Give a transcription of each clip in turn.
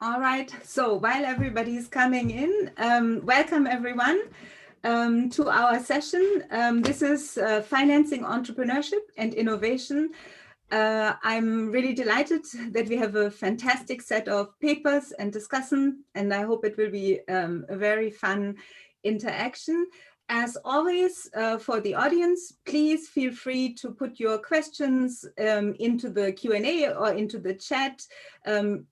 All right, so while everybody's coming in, welcome everyone to our session. This is Financing Entrepreneurship and Innovation. I'm really delighted that we have a fantastic set of papers and discussion, and I hope it will be a very fun interaction. As always, for the audience, please feel free to put your questions into the Q&A or into the chat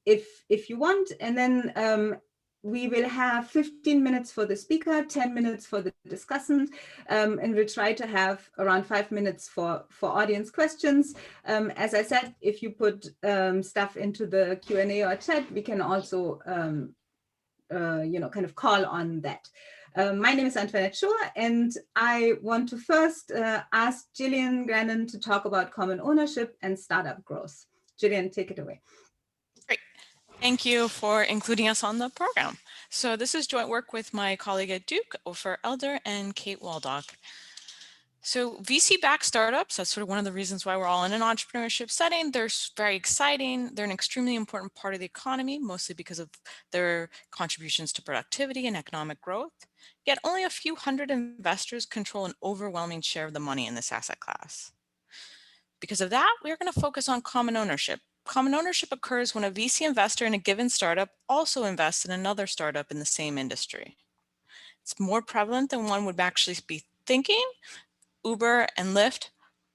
if you want. And then we will have 15 minutes for the speaker, 10 minutes for the discussant, and we'll try to have around 5 minutes for audience questions. As I said, if you put stuff into the Q&A or chat, we can also kind of call on that. My name is Antoinette Schur, and I want to first ask Gillian Grannon to talk about common ownership and startup growth. Gillian, take it away. Great. Thank you for including us on the program. So this is joint work with my colleague at Duke, Ofer Elder, and Kate Waldock. So VC-backed startups, that's sort of one of the reasons why we're all in an entrepreneurship setting. They're very exciting. They're an extremely important part of the economy, mostly because of their contributions to productivity and economic growth. Yet only a few hundred investors control an overwhelming share of the money in this asset class. Because of that, we're going to focus on common ownership. Common ownership occurs when a VC investor in a given startup also invests in another startup in the same industry. It's more prevalent than one would actually be thinking. Uber and Lyft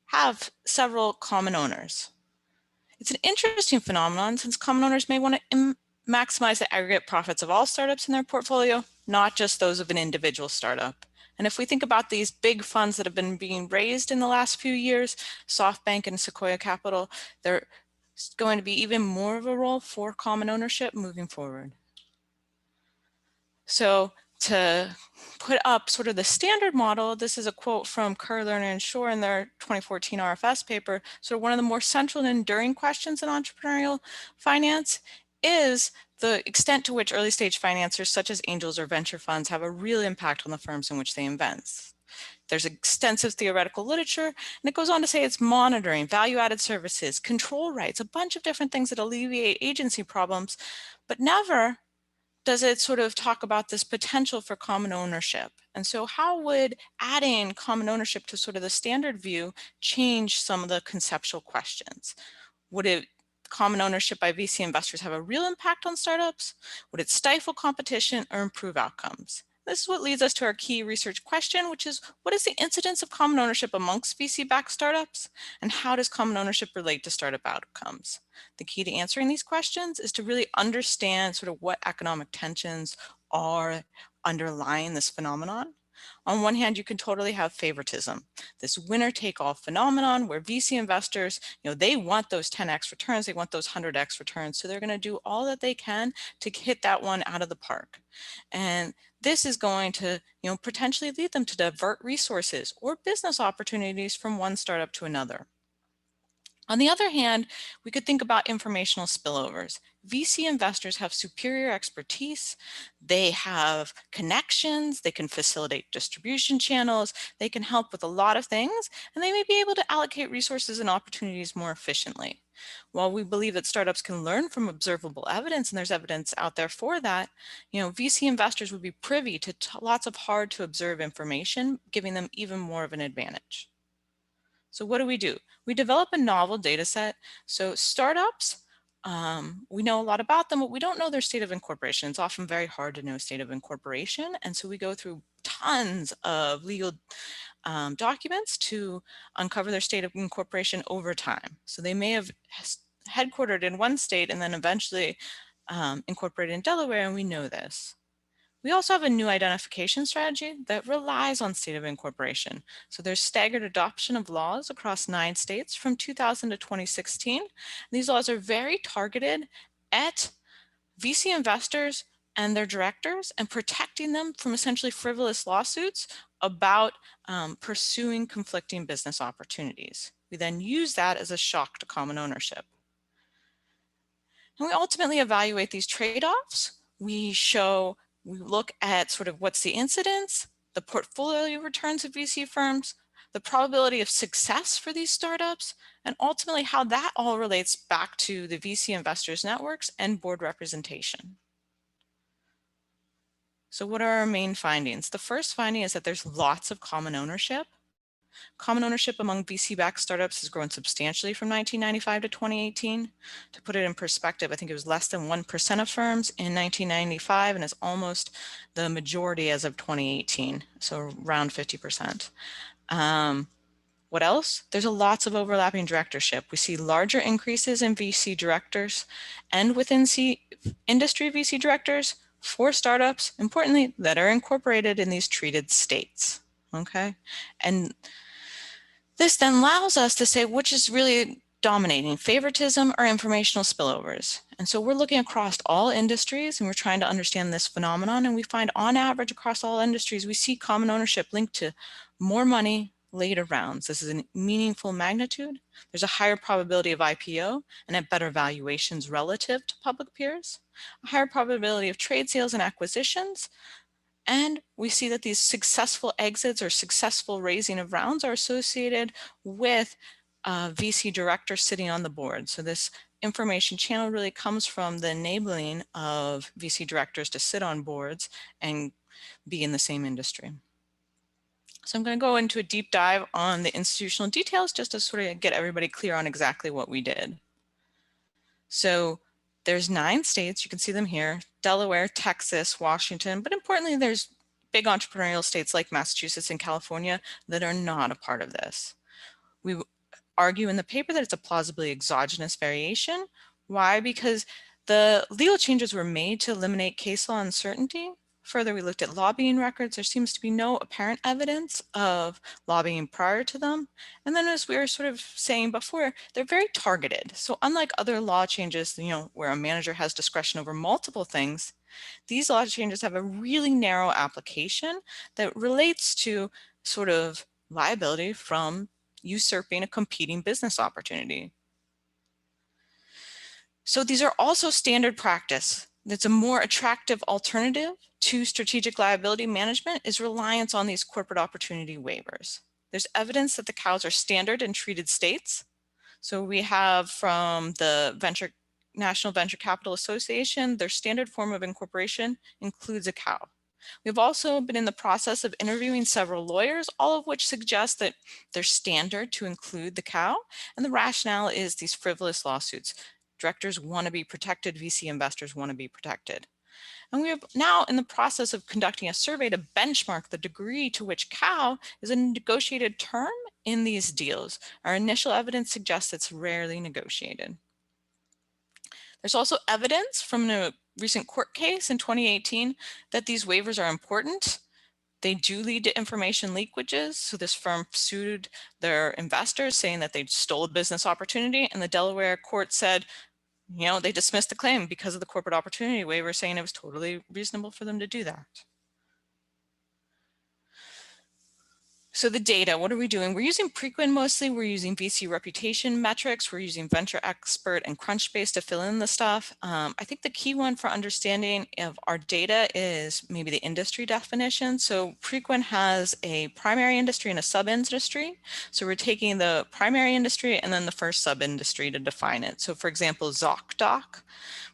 have several common owners. It's an interesting phenomenon since common owners may want to maximize the aggregate profits of all startups in their portfolio, not just those of an individual startup. And if we think about these big funds that have been being raised in the last few years, SoftBank and Sequoia Capital, there's going to be even more of a role for common ownership moving forward. So to put up sort of the standard model, this is a quote from Kerr, Lerner, and Shore in their 2014 RFS paper. So one of the more central and enduring questions in entrepreneurial finance is the extent to which early stage financiers such as angels or venture funds have a real impact on the firms in which they invest. There's extensive theoretical literature, and it goes on to say it's monitoring, value-added services, control rights, a bunch of different things that alleviate agency problems, but never does it sort of talk about this potential for common ownership. And so how would adding common ownership to sort of the standard view change some of the conceptual questions? Would common ownership by VC investors have a real impact on startups? Would it stifle competition or improve outcomes? This is what leads us to our key research question, which is, what is the incidence of common ownership amongst VC-backed startups? And how does common ownership relate to startup outcomes? The key to answering these questions is to really understand sort of what economic tensions are underlying this phenomenon. On one hand, you can totally have favoritism, this winner-take-all phenomenon where VC investors, they want those 10x returns, they want those 100x returns, so they're going to do all that they can to hit that one out of the park. And this is going to, potentially lead them to divert resources or business opportunities from one startup to another. On the other hand, we could think about informational spillovers. VC investors have superior expertise, they have connections, they can facilitate distribution channels, they can help with a lot of things, and they may be able to allocate resources and opportunities more efficiently. While we believe that startups can learn from observable evidence, and there's evidence out there for that, VC investors would be privy to lots of hard to observe information, giving them even more of an advantage. So what do? We develop a novel data set. So startups, we know a lot about them, but we don't know their state of incorporation. It's often very hard to know state of incorporation. And so we go through tons of legal documents to uncover their state of incorporation over time. So they may have headquartered in one state and then eventually incorporated in Delaware, and we know this. We also have a new identification strategy that relies on state of incorporation. So there's staggered adoption of laws across 9 states from 2000 to 2016. These laws are very targeted at VC investors and their directors and protecting them from essentially frivolous lawsuits about pursuing conflicting business opportunities. We then use that as a shock to common ownership. And we ultimately evaluate these trade-offs. We look at sort of what's the incidence, the portfolio returns of VC firms, the probability of success for these startups, and ultimately how that all relates back to the VC investors networks and board representation. So what are our main findings? The first finding is that there's lots of common ownership. Common ownership among VC-backed startups has grown substantially from 1995 to 2018. To put it in perspective, I think it was less than 1% of firms in 1995 and is almost the majority as of 2018, so around 50%. What else? There's lots of overlapping directorship. We see larger increases in VC directors and within industry VC directors for startups, importantly, that are incorporated in these treated states, okay? And this then allows us to say which is really dominating, favoritism or informational spillovers. And so we're looking across all industries and we're trying to understand this phenomenon, and we find on average across all industries, we see common ownership linked to more money, later rounds. This is a meaningful magnitude. There's a higher probability of IPO and at better valuations relative to public peers, a higher probability of trade sales and acquisitions, and we see that these successful exits or successful raising of rounds are associated with VC directors sitting on the board. So this information channel really comes from the enabling of VC directors to sit on boards and be in the same industry. So I'm going to go into a deep dive on the institutional details just to sort of get everybody clear on exactly what we did. So there's 9 states, you can see them here: Delaware, Texas, Washington, but importantly, there's big entrepreneurial states like Massachusetts and California that are not a part of this. We argue in the paper that it's a plausibly exogenous variation. Why? Because the legal changes were made to eliminate case law uncertainty. Further, we looked at lobbying records. There seems to be no apparent evidence of lobbying prior to them. And then, as we were sort of saying before, they're very targeted. So unlike other law changes, where a manager has discretion over multiple things, these law changes have a really narrow application that relates to sort of liability from usurping a competing business opportunity. So these are also standard practice. That's a more attractive alternative to strategic liability management is reliance on these corporate opportunity waivers. There's evidence that the cows are standard in treated states. So we have from the National Venture Capital Association, their standard form of incorporation includes a cow. We've also been in the process of interviewing several lawyers, all of which suggest that they're standard to include the cow. And the rationale is these frivolous lawsuits. Directors want to be protected, VC investors want to be protected. And we are now in the process of conducting a survey to benchmark the degree to which cow is a negotiated term in these deals. Our initial evidence suggests it's rarely negotiated. There's also evidence from a recent court case in 2018 that these waivers are important. They do lead to information leakages. So this firm sued their investors saying that they stole a business opportunity, and the Delaware court said, they dismissed the claim because of the corporate opportunity waiver, saying it was totally reasonable for them to do that. So the data, what are we doing? We're using Preqin mostly. We're using VC reputation metrics. We're using Venture Expert and Crunchbase to fill in the stuff. I think the key one for understanding of our data is maybe the industry definition. So Preqin has a primary industry and a sub-industry. So we're taking the primary industry and then the first sub-industry to define it. So for example, ZocDoc,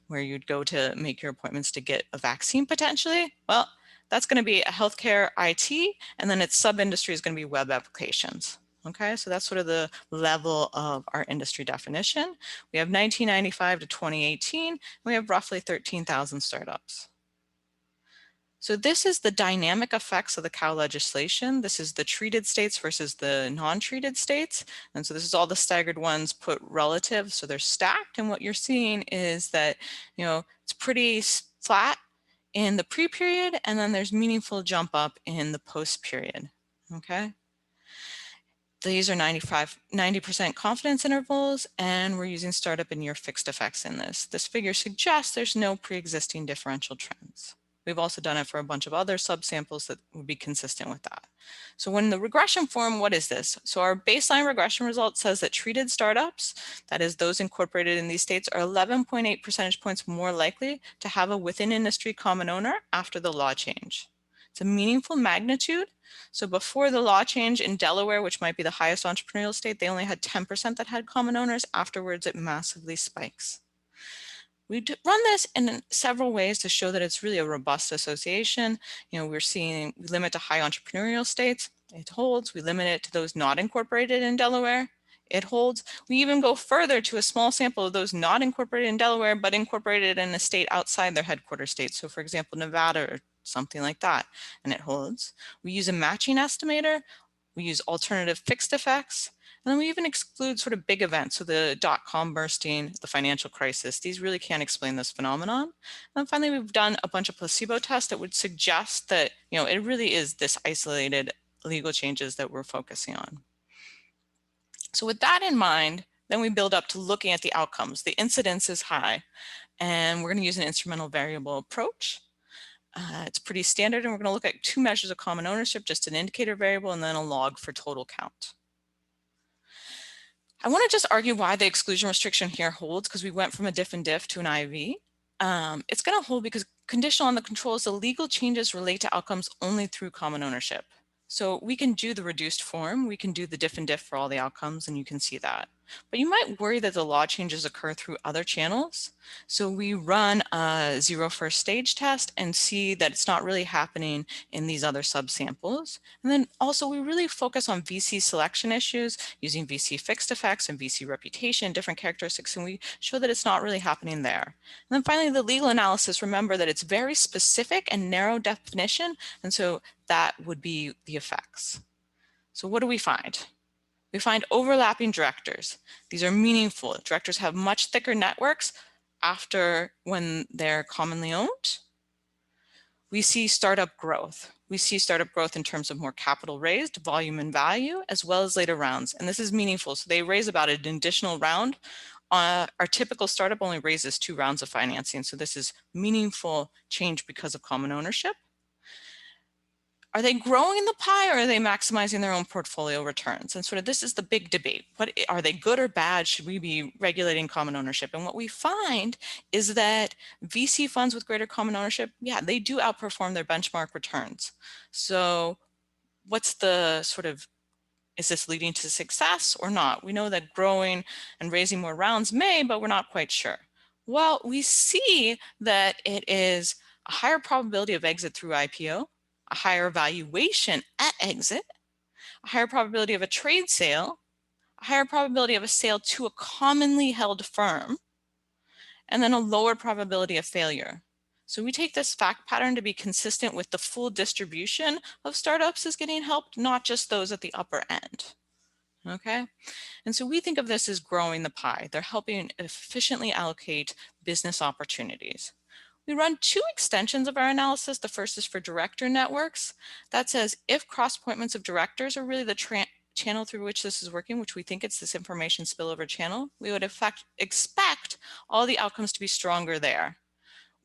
where you'd go to make your appointments to get a vaccine potentially. Well, that's going to be a healthcare IT, and then its sub-industry is going to be web applications. Okay, so that's sort of the level of our industry definition. We have 1995 to 2018, and we have roughly 13,000 startups. So this is the dynamic effects of the cow legislation. This is the treated states versus the non-treated states. And so this is all the staggered ones put relative, so they're stacked. And what you're seeing is that, it's pretty flat in the pre-period, and then there's meaningful jump up in the post-period, okay? These are 90% confidence intervals, and we're using startup and year fixed effects in this. This figure suggests there's no pre-existing differential trends. We've also done it for a bunch of other subsamples that would be consistent with that. So when the regression form, what is this? So our baseline regression result says that treated startups, that is those incorporated in these states, are 11.8 percentage points more likely to have a within industry common owner after the law change. It's a meaningful magnitude. So before the law change in Delaware, which might be the highest entrepreneurial state, they only had 10% that had common owners. Afterwards, it massively spikes. We run this in several ways to show that it's really a robust association. You know, we're seeing we limit to high entrepreneurial states, it holds. We limit it to those not incorporated in Delaware, it holds. We even go further to a small sample of those not incorporated in Delaware, but incorporated in a state outside their headquarters state. So for example, Nevada or something like that, and it holds. We use a matching estimator. We use alternative fixed effects. And then we even exclude sort of big events. So the dot-com bursting, the financial crisis, these really can't explain this phenomenon. And then finally, we've done a bunch of placebo tests that would suggest that, you know, it really is this isolated legal changes that we're focusing on. So with that in mind, then we build up to looking at the outcomes. The incidence is high, and we're going to use an instrumental variable approach. It's pretty standard, and we're going to look at 2 measures of common ownership, just an indicator variable and then a log for total count. I want to just argue why the exclusion restriction here holds, because we went from a diff and diff to an IV. It's going to hold because conditional on the controls, the legal changes relate to outcomes only through common ownership. So we can do the reduced form, we can do the diff and diff for all the outcomes, and you can see that. But you might worry that the law changes occur through other channels. So we run a 0 first stage test and see that it's not really happening in these other subsamples. And then also we really focus on VC selection issues using VC fixed effects and VC reputation, different characteristics, and we show that it's not really happening there. And then finally, the legal analysis, remember that it's very specific and narrow definition, and so that would be the effects. So what do we find? We find overlapping directors. These are meaningful. Directors have much thicker networks after when they're commonly owned. We see startup growth. We see startup growth in terms of more capital raised, volume and value, as well as later rounds. And this is meaningful. So they raise about an additional round. Our typical startup only raises 2 rounds of financing. So this is meaningful change because of common ownership. Are they growing the pie, or are they maximizing their own portfolio returns? And sort of this is the big debate. What are they, good or bad? Should we be regulating common ownership? And what we find is that VC funds with greater common ownership, yeah, they do outperform their benchmark returns. So what's the sort of, is this leading to success or not? We know that growing and raising more rounds may, but we're not quite sure. Well, we see that it is a higher probability of exit through IPO, a higher valuation at exit, a higher probability of a trade sale, a higher probability of a sale to a commonly held firm, and then a lower probability of failure. So we take this fact pattern to be consistent with the full distribution of startups is getting helped, not just those at the upper end. Okay, and so we think of this as growing the pie. They're helping efficiently allocate business opportunities. We run 2 extensions of our analysis. The first is for director networks. That says if cross appointments of directors are really the channel through which this is working, which we think it's this information spillover channel, we would in fact expect all the outcomes to be stronger there.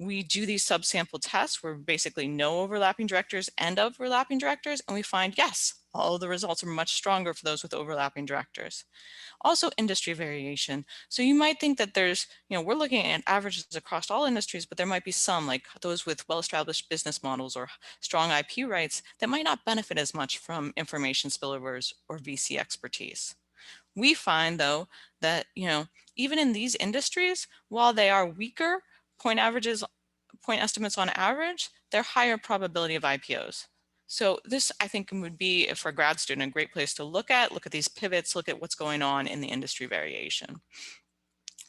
We do these subsample tests where basically no overlapping directors and overlapping directors, and we find, yes, all the results are much stronger for those with overlapping directors. Also industry variation. So you might think that there's, you know, we're looking at averages across all industries, but there might be some, like those with well-established business models or strong IP rights, that might not benefit as much from information spillovers or VC expertise. We find though that, you know, even in these industries, while they are weaker point estimates on average, they're higher probability of IPOs. So this, I think, would be, for a grad student, a great place to look at these pivots, look at what's going on in the industry variation.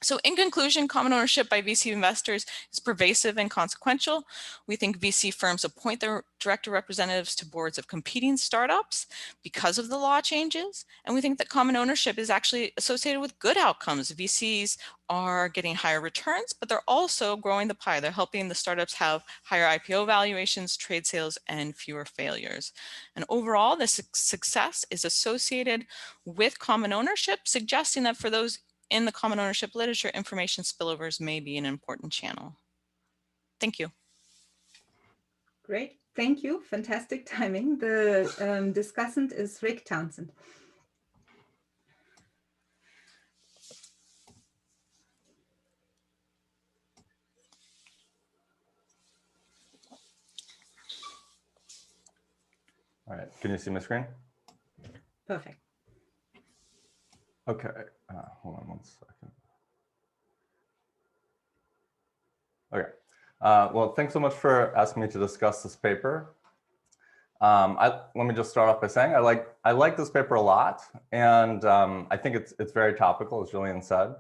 So in conclusion, common ownership by VC investors is pervasive and consequential. We think VC firms appoint their director representatives to boards of competing startups because of the law changes. And we think that common ownership is actually associated with good outcomes. VCs are getting higher returns, but they're also growing the pie. They're helping the startups have higher IPO valuations, trade sales, and fewer failures. And overall, this success is associated with common ownership, suggesting that for those in the common ownership literature, information spillovers may be an important channel. Thank you. Great, thank you. Fantastic timing. The discussant is Rick Townsend. All right, can you see my screen? Perfect. Okay, hold on 1 second. Okay, well, thanks so much for asking me to discuss this paper. Let me just start off by saying I like this paper a lot, and I think it's very topical, as Julian said.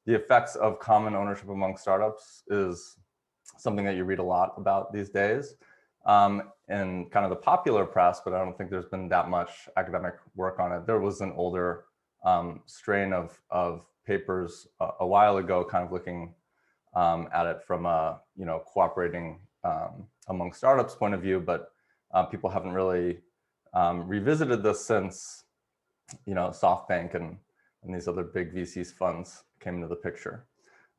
The effects of common ownership among startups is something that you read a lot about these days in kind of the popular press, but I don't think there's been that much academic work on it. There was an older strain of papers a while ago, kind of looking at it from a cooperating among startups point of view, but people haven't really revisited this since SoftBank and these other big VCs funds came into the picture.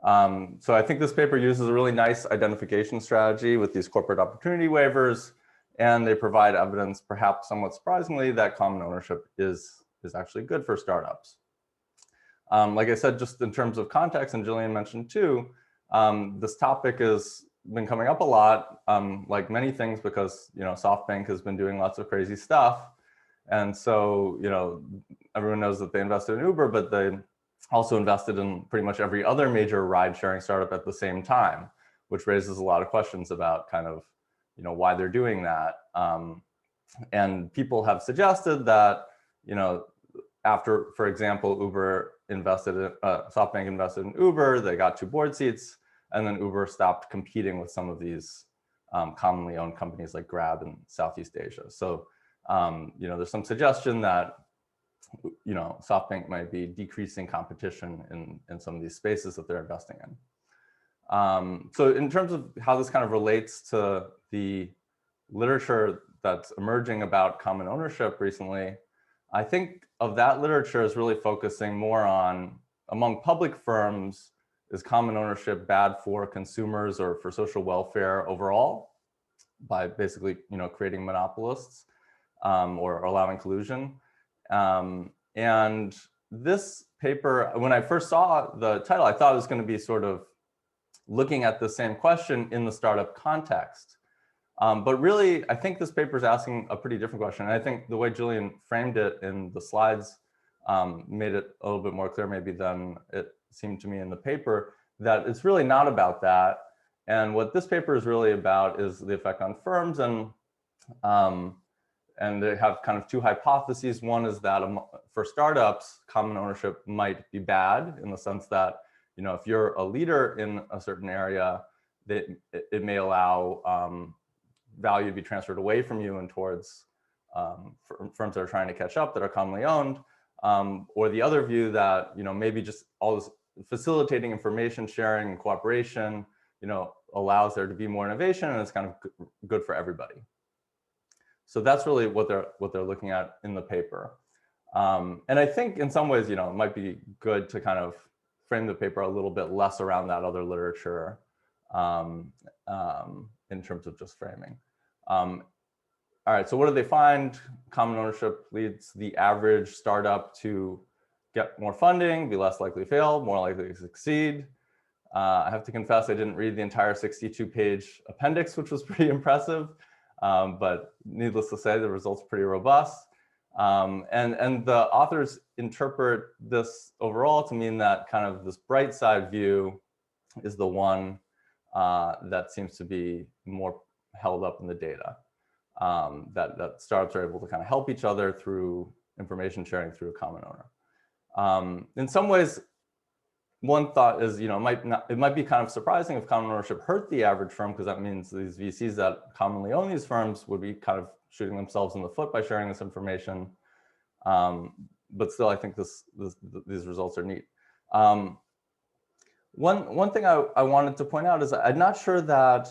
So I think this paper uses a really nice identification strategy with these corporate opportunity waivers, and they provide evidence, perhaps somewhat surprisingly, that common ownership is actually good for startups. Like I said, just in terms of context, and Jillian mentioned too, this topic has been coming up a lot, like many things, because SoftBank has been doing lots of crazy stuff. And so, everyone knows that they invested in Uber, but they also invested in pretty much every other major ride sharing startup at the same time, which raises a lot of questions about kind of, why they're doing that. And people have suggested that, after, for example, SoftBank invested in Uber, they got 2 board seats, and then Uber stopped competing with some of these commonly owned companies like Grab in Southeast Asia. So, there's some suggestion that, SoftBank might be decreasing competition in some of these spaces that they're investing in. So in terms of how this kind of relates to the literature that's emerging about common ownership recently, I think of that literature as really focusing more on, among public firms, is common ownership bad for consumers or for social welfare overall, by basically creating monopolists or allowing collusion. And this paper, when I first saw the title, I thought it was going to be sort of looking at the same question in the startup context. But really, I think this paper is asking a pretty different question. And I think the way Julian framed it in the slides made it a little bit more clear maybe than it seemed to me in the paper, that it's really not about that. And what this paper is really about is the effect on firms. And they have kind of 2 hypotheses. One is that for startups, common ownership might be bad in the sense that, if you're a leader in a certain area, it may allow value to be transferred away from you and towards firms that are trying to catch up that are commonly owned. Or the other view that, maybe just all this facilitating information sharing and cooperation, allows there to be more innovation, and it's kind of good for everybody. So that's really what they're looking at in the paper. And I think in some ways, it might be good to kind of frame the paper a little bit less around that other literature in terms of just framing. All right, so what did they find? Common ownership leads the average startup to get more funding, be less likely to fail, more likely to succeed. I have to confess, I didn't read the entire 62-page appendix, which was pretty impressive. But needless to say, the results are pretty robust. And the authors interpret this overall to mean that kind of this bright side view is the one that seems to be more held up in the data, that startups are able to kind of help each other through information sharing through a common owner. In some ways, one thought is, it might be kind of surprising if common ownership hurt the average firm, because that means these VCs that commonly own these firms would be kind of shooting themselves in the foot by sharing this information. But still, I think these results are neat. One thing I wanted to point out is I'm not sure that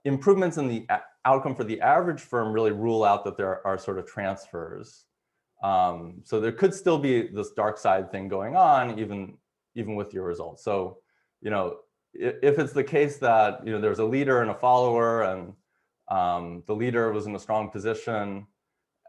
improvements in the outcome for the average firm really rule out that there are sort of transfers. So there could still be this dark side thing going on, even with your results. So, if it's the case that, there's a leader and a follower, and the leader was in a strong position,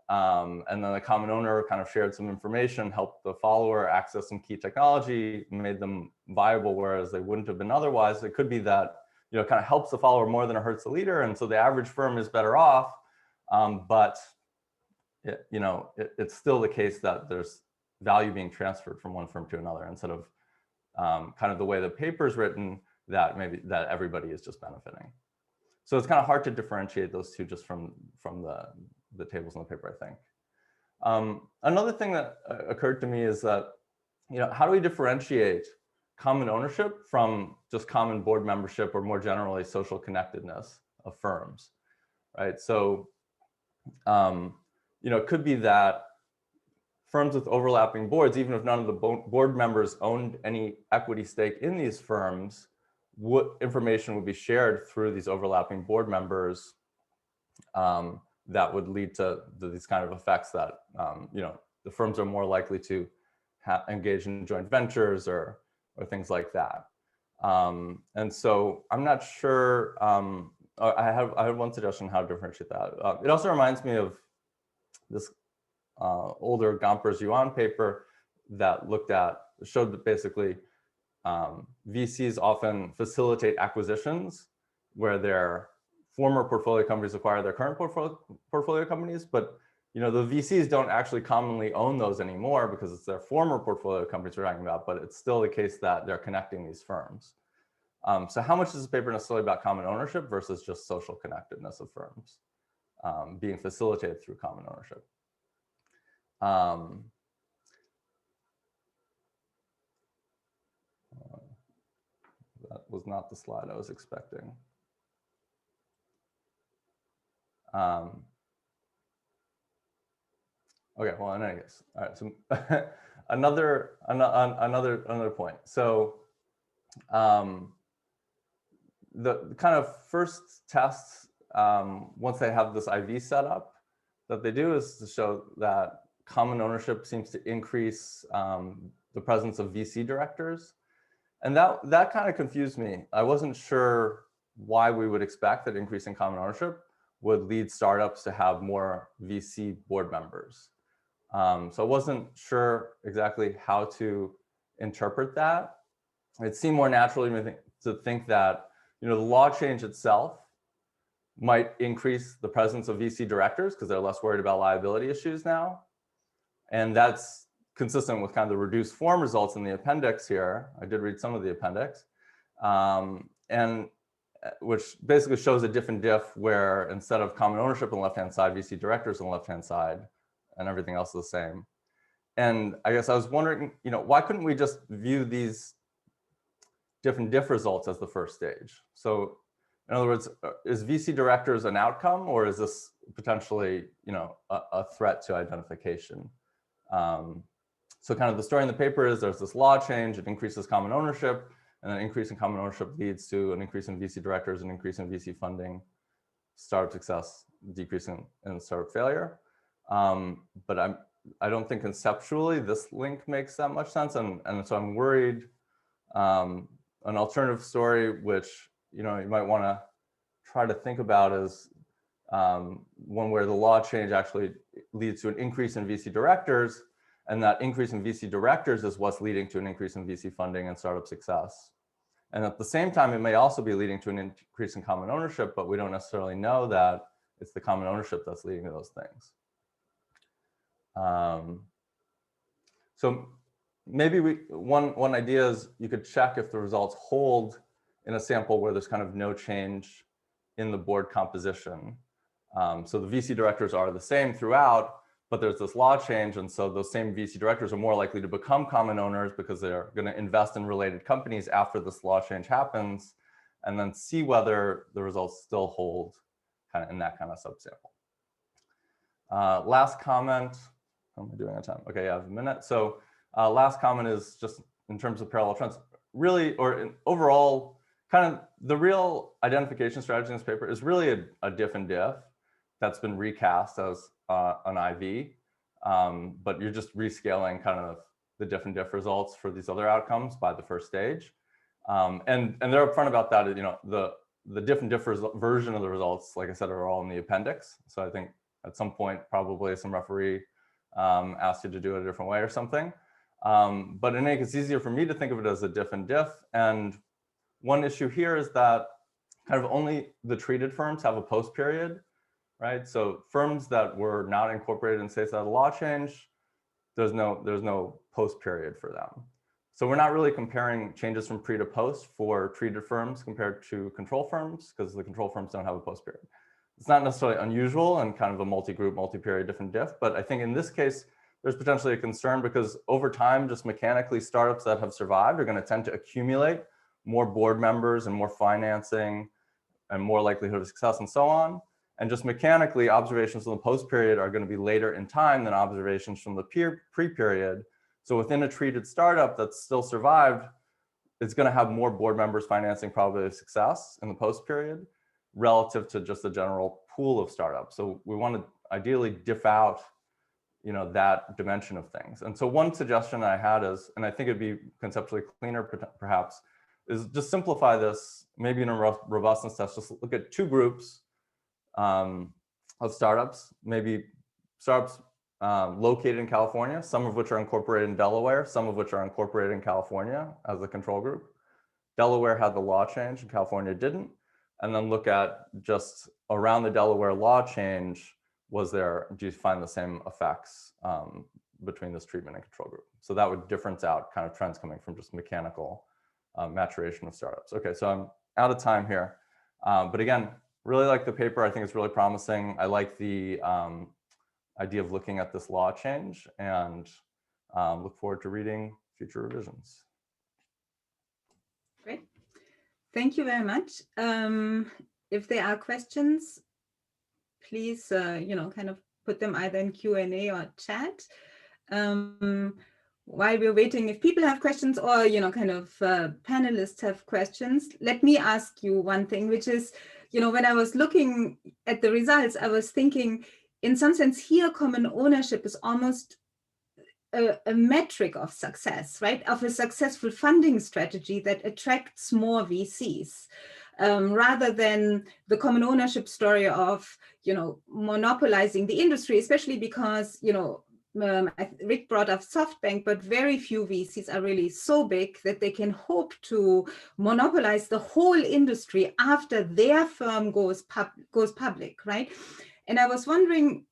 and then the common owner kind of shared some information, helped the follower access some key technology, made them viable, whereas they wouldn't have been otherwise, it could be that, it kind of helps the follower more than it hurts the leader. And so the average firm is better off, but it's still the case that there's value being transferred from one firm to another instead of kind of the way the paper is written, that maybe that everybody is just benefiting. So it's kind of hard to differentiate those two just from the tables in the paper, I think. Another thing that occurred to me is that, how do we differentiate common ownership from just common board membership or more generally social connectedness of firms, right? So, it could be that firms with overlapping boards, even if none of the board members owned any equity stake in these firms, what information would be shared through these overlapping board members that would lead to these kind of effects that, the firms are more likely to engage in joint ventures or things like that. And so I'm not sure, I have one suggestion how to differentiate that. It also reminds me of this older Gompers-Yuan paper that showed that basically VCs often facilitate acquisitions where their former portfolio companies acquire their current portfolio companies, but the VCs don't actually commonly own those anymore because it's their former portfolio companies we're talking about, but it's still the case that they're connecting these firms. So how much is this paper necessarily about common ownership versus just social connectedness of firms being facilitated through common ownership? That was not the slide I was expecting. Okay, well, in any case, all right. So another point. So the kind of first tests, once they have this IV set up, that they do is to show that common ownership seems to increase the presence of VC directors. And that kind of confused me. I wasn't sure why we would expect that increasing common ownership would lead startups to have more VC board members. So I wasn't sure exactly how to interpret that. It seemed more natural to think that the law change itself might increase the presence of VC directors because they're less worried about liability issues now. And that's consistent with kind of the reduced form results in the appendix here. I did read some of the appendix, and which basically shows a different diff where instead of common ownership on the left-hand side, VC directors on the left-hand side, and everything else is the same. And I guess I was wondering, why couldn't we just view these different diff results as the first stage? So in other words, is VC directors an outcome, or is this potentially, a threat to identification? So kind of the story in the paper is there's this law change, it increases common ownership, and then increase in common ownership leads to an increase in VC directors, an increase in VC funding, startup success, decrease in startup failure. But I don't think conceptually this link makes that much sense. And so I'm worried an alternative story, which, you might want to try to think about is one where the law change actually leads to an increase in VC directors, and that increase in VC directors is what's leading to an increase in VC funding and startup success. And at the same time, it may also be leading to an increase in common ownership, but we don't necessarily know that it's the common ownership that's leading to those things. So maybe one idea is you could check if the results hold in a sample where there's kind of no change in the board composition. So the VC directors are the same throughout, but there's this law change. And so those same VC directors are more likely to become common owners because they're going to invest in related companies after this law change happens, and then see whether the results still hold kind of in that kind of subsample. Last comment. How am I doing on time? Okay, yeah, I have a minute. So last comment is just in terms of parallel trends, really, or overall, kind of the real identification strategy in this paper is really a diff and diff that's been recast as an IV, but you're just rescaling kind of the diff and diff results for these other outcomes by the first stage. And they're upfront about that. The diff and diff version of the results, like I said, are all in the appendix. So I think at some point, probably some referee asked you to do it a different way or something. But in any case, it's easier for me to think of it as a diff and diff. And one issue here is that kind of only the treated firms have a post period. right? So firms that were not incorporated in states that had a law change, there's no post period for them. So we're not really comparing changes from pre to post for treated firms compared to control firms, because the control firms don't have a post period. It's not necessarily unusual and kind of a multi-group, multi-period different diff, but I think in this case, there's potentially a concern because over time, just mechanically startups that have survived are going to tend to accumulate more board members and more financing and more likelihood of success and so on. And just mechanically, observations from the post period are going to be later in time than observations from the pre-period. So within a treated startup that's still survived, it's going to have more board members financing probability of success in the post period relative to just the general pool of startups. So we want to ideally diff out, you know, that dimension of things. And so one suggestion I had is, and I think it'd be conceptually cleaner perhaps, is just simplify this, maybe in a robustness test, just look at two groups of startups, maybe startups located in California, some of which are incorporated in Delaware, some of which are incorporated in California as the control group. Delaware had the law change and California didn't. And then look at just around the Delaware law change, do you find the same effects between this treatment and control group? So that would difference out kind of trends coming from just mechanical maturation of startups. Okay, so I'm out of time here. But again, really like the paper. I think it's really promising. I like the idea of looking at this law change and look forward to reading future revisions. Great. Thank you very much. If there are questions, please, kind of put them either in Q&A or chat. While we're waiting, if people have questions or, panelists have questions, let me ask you one thing, which is, when I was looking at the results, I was thinking, in some sense here, common ownership is almost a metric of success, right? Of a successful funding strategy that attracts more VCs, rather than the common ownership story of, monopolizing the industry, especially because, Rick brought up SoftBank, but very few VCs are really so big that they can hope to monopolize the whole industry after their firm goes public, right? And I was wondering,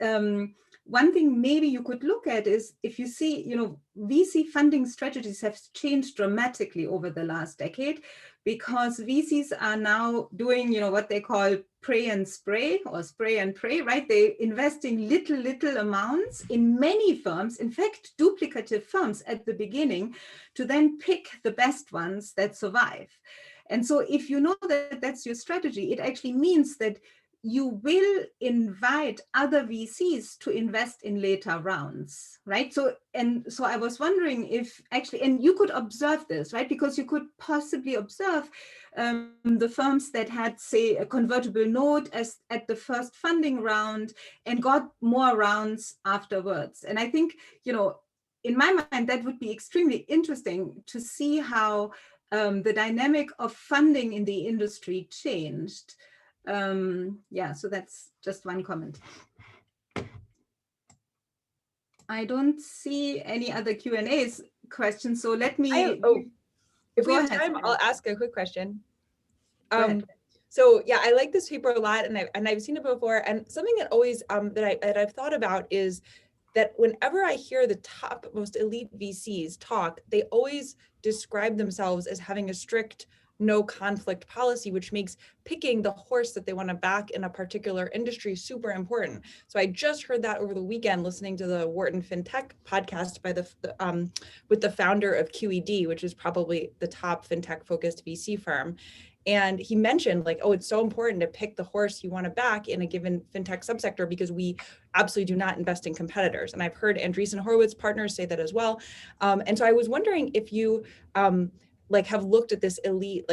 one thing maybe you could look at is if you see, VC funding strategies have changed dramatically over the last decade because VCs are now doing, what they call pray and spray or spray and pray, right? They're investing little amounts in many firms, in fact, duplicative firms at the beginning to then pick the best ones that survive. And so if you know that that's your strategy, it actually means that you will invite other VCs to invest in later rounds, right? So I was wondering if actually, and you could observe this, right? Because you could possibly observe the firms that had, say, a convertible note as at the first funding round and got more rounds afterwards. And I think, in my mind, that would be extremely interesting to see how the dynamic of funding in the industry changed. So that's just one comment. I don't see any other Q&As questions, so let me if we have time, I'll ask a quick question. So yeah, I like this paper a lot, and I've seen it before, and something that always that I've thought about is that whenever I hear the top most elite VCs talk, they always describe themselves as having a strict no conflict policy, which makes picking the horse that they want to back in a particular industry super important. So I just heard that over the weekend listening to the Wharton FinTech podcast by with the founder of QED, which is probably the top FinTech focused VC firm. And he mentioned it's so important to pick the horse you want to back in a given FinTech subsector because we absolutely do not invest in competitors. And I've heard Andreessen Horowitz partners say that as well. And so I was wondering if you have looked at this elite,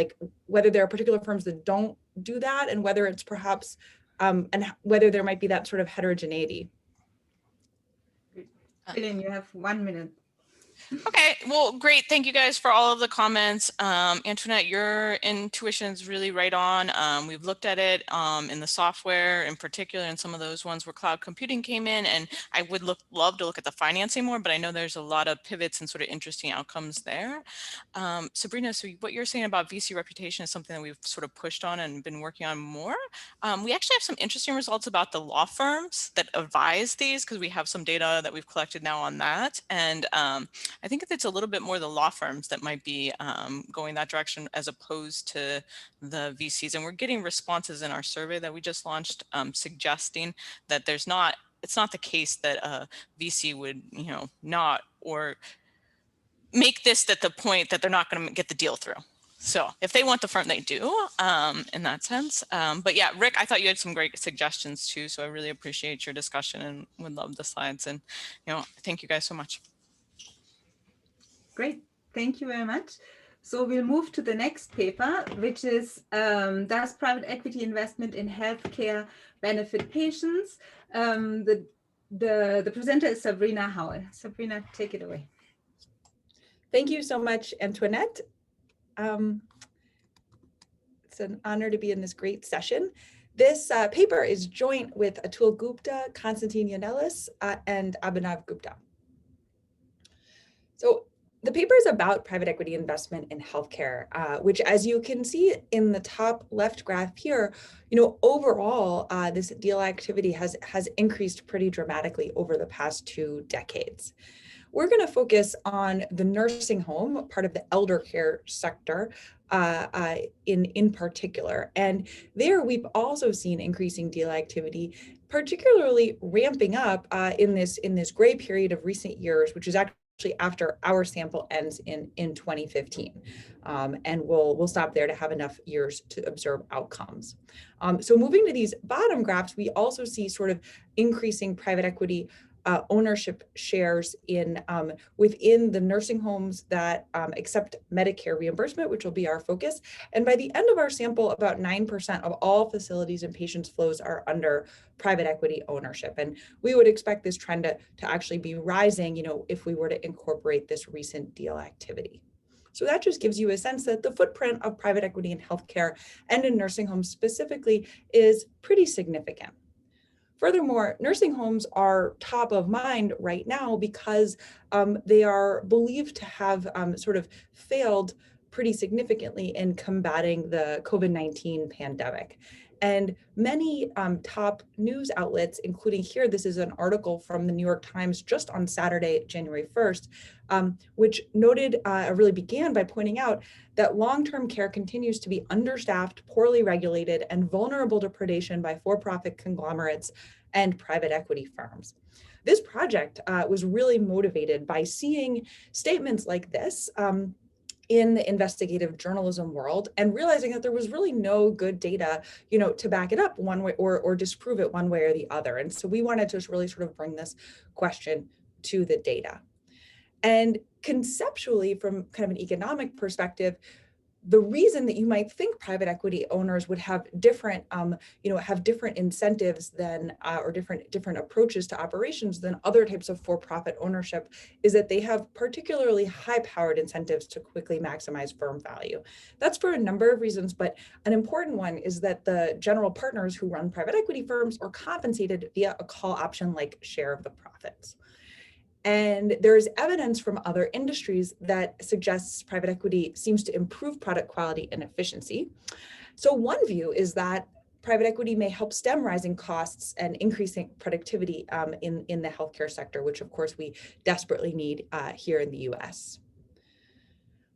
whether there are particular firms that don't do that and whether it's perhaps, and whether there might be that sort of heterogeneity. Ellen, you have 1 minute. Okay, well, great. Thank you guys for all of the comments. Antoinette, your intuition is really right on. We've looked at it in the software in particular, and some of those ones where cloud computing came in, and I would love to look at the financing more, but I know there's a lot of pivots and sort of interesting outcomes there. Sabrina, so what you're saying about VC reputation is something that we've sort of pushed on and been working on more. We actually have some interesting results about the law firms that advise these, because we have some data that we've collected now on that. And I think it's a little bit more the law firms that might be going that direction as opposed to the VCs. And we're getting responses in our survey that we just launched suggesting that it's not the case that a VC would, not or make this the point that they're not going to get the deal through. So if they want the firm, they do in that sense. But yeah, Rick, I thought you had some great suggestions too. So I really appreciate your discussion and would love the slides. And, thank you guys so much. Great, thank you very much. So we'll move to the next paper, which is does private equity investment in healthcare benefit patients? The presenter is Sabrina Howell. Sabrina, take it away. Thank you so much, Antoinette. It's an honor to be in this great session. This paper is joint with Atul Gupta, Konstantin Yanelis, and Abhinav Gupta. So the paper is about private equity investment in healthcare, which, as you can see in the top left graph here, overall, this deal activity has increased pretty dramatically over the past 2 decades. We're going to focus on the nursing home, part of the elder care sector in particular. And there we've also seen increasing deal activity, particularly ramping up in this gray period of recent years, which is actually after our sample ends in 2015. And we'll stop there to have enough years to observe outcomes. So moving to these bottom graphs, we also see sort of increasing private equity ownership shares within the nursing homes that accept Medicare reimbursement, which will be our focus. And by the end of our sample, about 9% of all facilities and patients' flows are under private equity ownership. And we would expect this trend to actually be rising, if we were to incorporate this recent deal activity. So that just gives you a sense that the footprint of private equity in healthcare and in nursing homes specifically is pretty significant. Furthermore, nursing homes are top of mind right now because they are believed to have sort of failed pretty significantly in combating the COVID-19 pandemic. And many top news outlets, including here, this is an article from the New York Times just on Saturday, January 1st, which really began by pointing out that long-term care continues to be understaffed, poorly regulated, and vulnerable to predation by for-profit conglomerates and private equity firms. This project was really motivated by seeing statements like this in the investigative journalism world and realizing that there was really no good data, to back it up one way or disprove it one way or the other. And so we wanted to really sort of bring this question to the data. And conceptually, from kind of an economic perspective, the reason that you might think private equity owners would have different, different incentives than, or different approaches to operations than other types of for-profit ownership is that they have particularly high-powered incentives to quickly maximize firm value. That's for a number of reasons, but an important one is that the general partners who run private equity firms are compensated via a call option like share of the profits. And there's evidence from other industries that suggests private equity seems to improve product quality and efficiency. So one view is that private equity may help stem rising costs and increasing productivity in the healthcare sector, which of course we desperately need here in the US.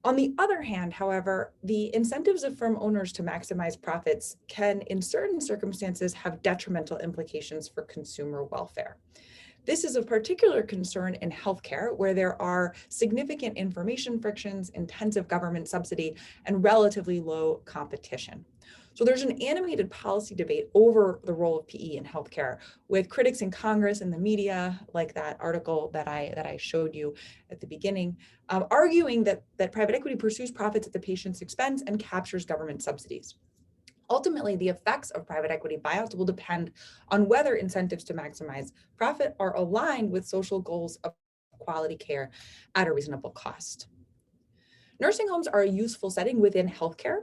On the other hand, however, the incentives of firm owners to maximize profits can, in certain circumstances, have detrimental implications for consumer welfare. This is of particular concern in healthcare, where there are significant information frictions, intensive government subsidy, and relatively low competition. So there's an animated policy debate over the role of PE in healthcare, with critics in Congress and the media, like that article that I showed you at the beginning, arguing that private equity pursues profits at the patient's expense and captures government subsidies. Ultimately, the effects of private equity buyouts will depend on whether incentives to maximize profit are aligned with social goals of quality care at a reasonable cost. Nursing homes are a useful setting within healthcare.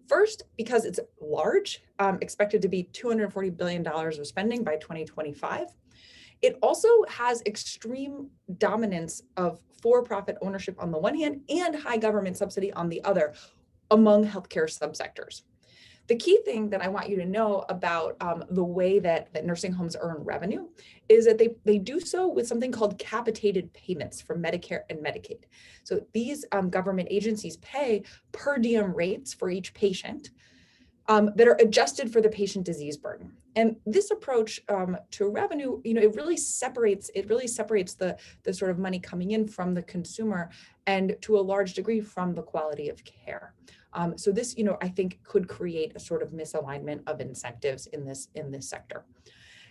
First, because it's large, expected to be $240 billion of spending by 2025. It also has extreme dominance of for-profit ownership on the one hand and high government subsidy on the other among healthcare subsectors. The key thing that I want you to know about the way that nursing homes earn revenue is that they do so with something called capitated payments from Medicare and Medicaid. So these government agencies pay per diem rates for each patient that are adjusted for the patient disease burden. And this approach to revenue, it really separates the sort of money coming in from the consumer and to a large degree from the quality of care. So this, I think could create a sort of misalignment of incentives in this sector.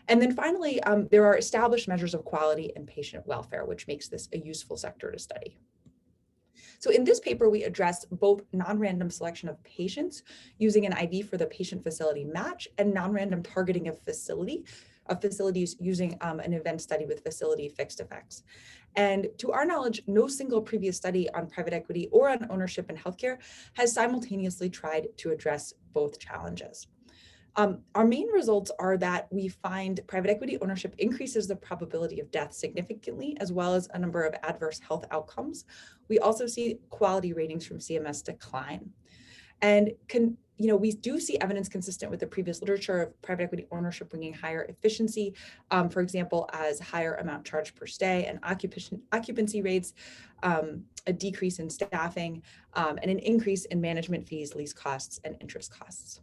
And then finally, there are established measures of quality and patient welfare, which makes this a useful sector to study. So in this paper, we address both non-random selection of patients using an IV for the patient facility match and non-random targeting of facilities using an event study with facility fixed effects. And to our knowledge, no single previous study on private equity or on ownership in healthcare has simultaneously tried to address both challenges. Our main results are that we find private equity ownership increases the probability of death significantly, as well as a number of adverse health outcomes. We also see quality ratings from CMS decline. And we do see evidence consistent with the previous literature of private equity ownership bringing higher efficiency, for example, as higher amount charged per stay and occupancy rates, a decrease in staffing, and an increase in management fees, lease costs, and interest costs.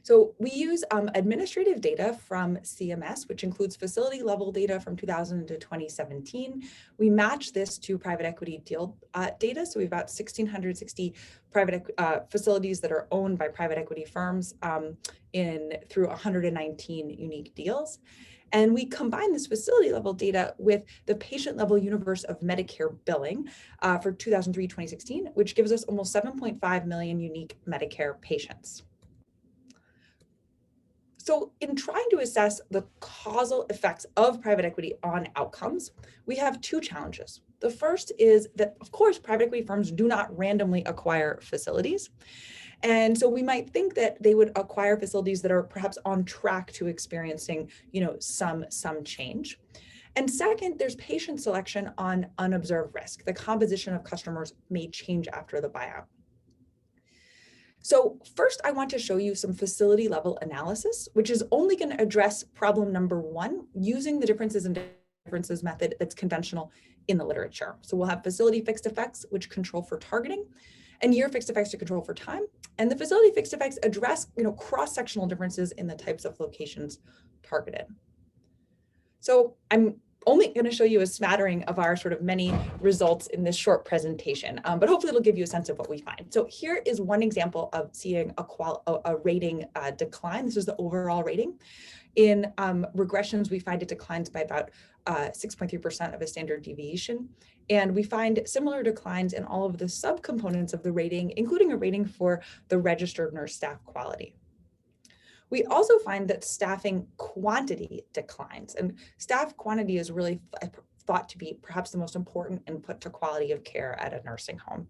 So we use administrative data from CMS, which includes facility level data from 2000 to 2017. We match this to private equity deal data. So we have about 1,660 private facilities that are owned by private equity firms through 119 unique deals. And we combine this facility level data with the patient level universe of Medicare billing for 2003-2016, which gives us almost 7.5 million unique Medicare patients. So in trying to assess the causal effects of private equity on outcomes, we have two challenges. The first is that, of course, private equity firms do not randomly acquire facilities. And so we might think that they would acquire facilities that are perhaps on track to experiencing, some change. And second, there's patient selection on unobserved risk. The composition of customers may change after the buyout. So first, I want to show you some facility level analysis, which is only going to address problem number one using the differences and differences method that's conventional in the literature. So we'll have facility fixed effects, which control for targeting, and year fixed effects to control for time. And the facility fixed effects address, cross-sectional differences in the types of locations targeted. So I'm only going to show you a smattering of our sort of many results in this short presentation, but hopefully it'll give you a sense of what we find. So here is one example of seeing a rating decline. This is the overall rating. In regressions, we find it declines by about 6.3% of a standard deviation. And we find similar declines in all of the subcomponents of the rating, including a rating for the registered nurse staff quality. We also find that staffing quantity declines, and staff quantity is really thought to be perhaps the most important input to quality of care at a nursing home.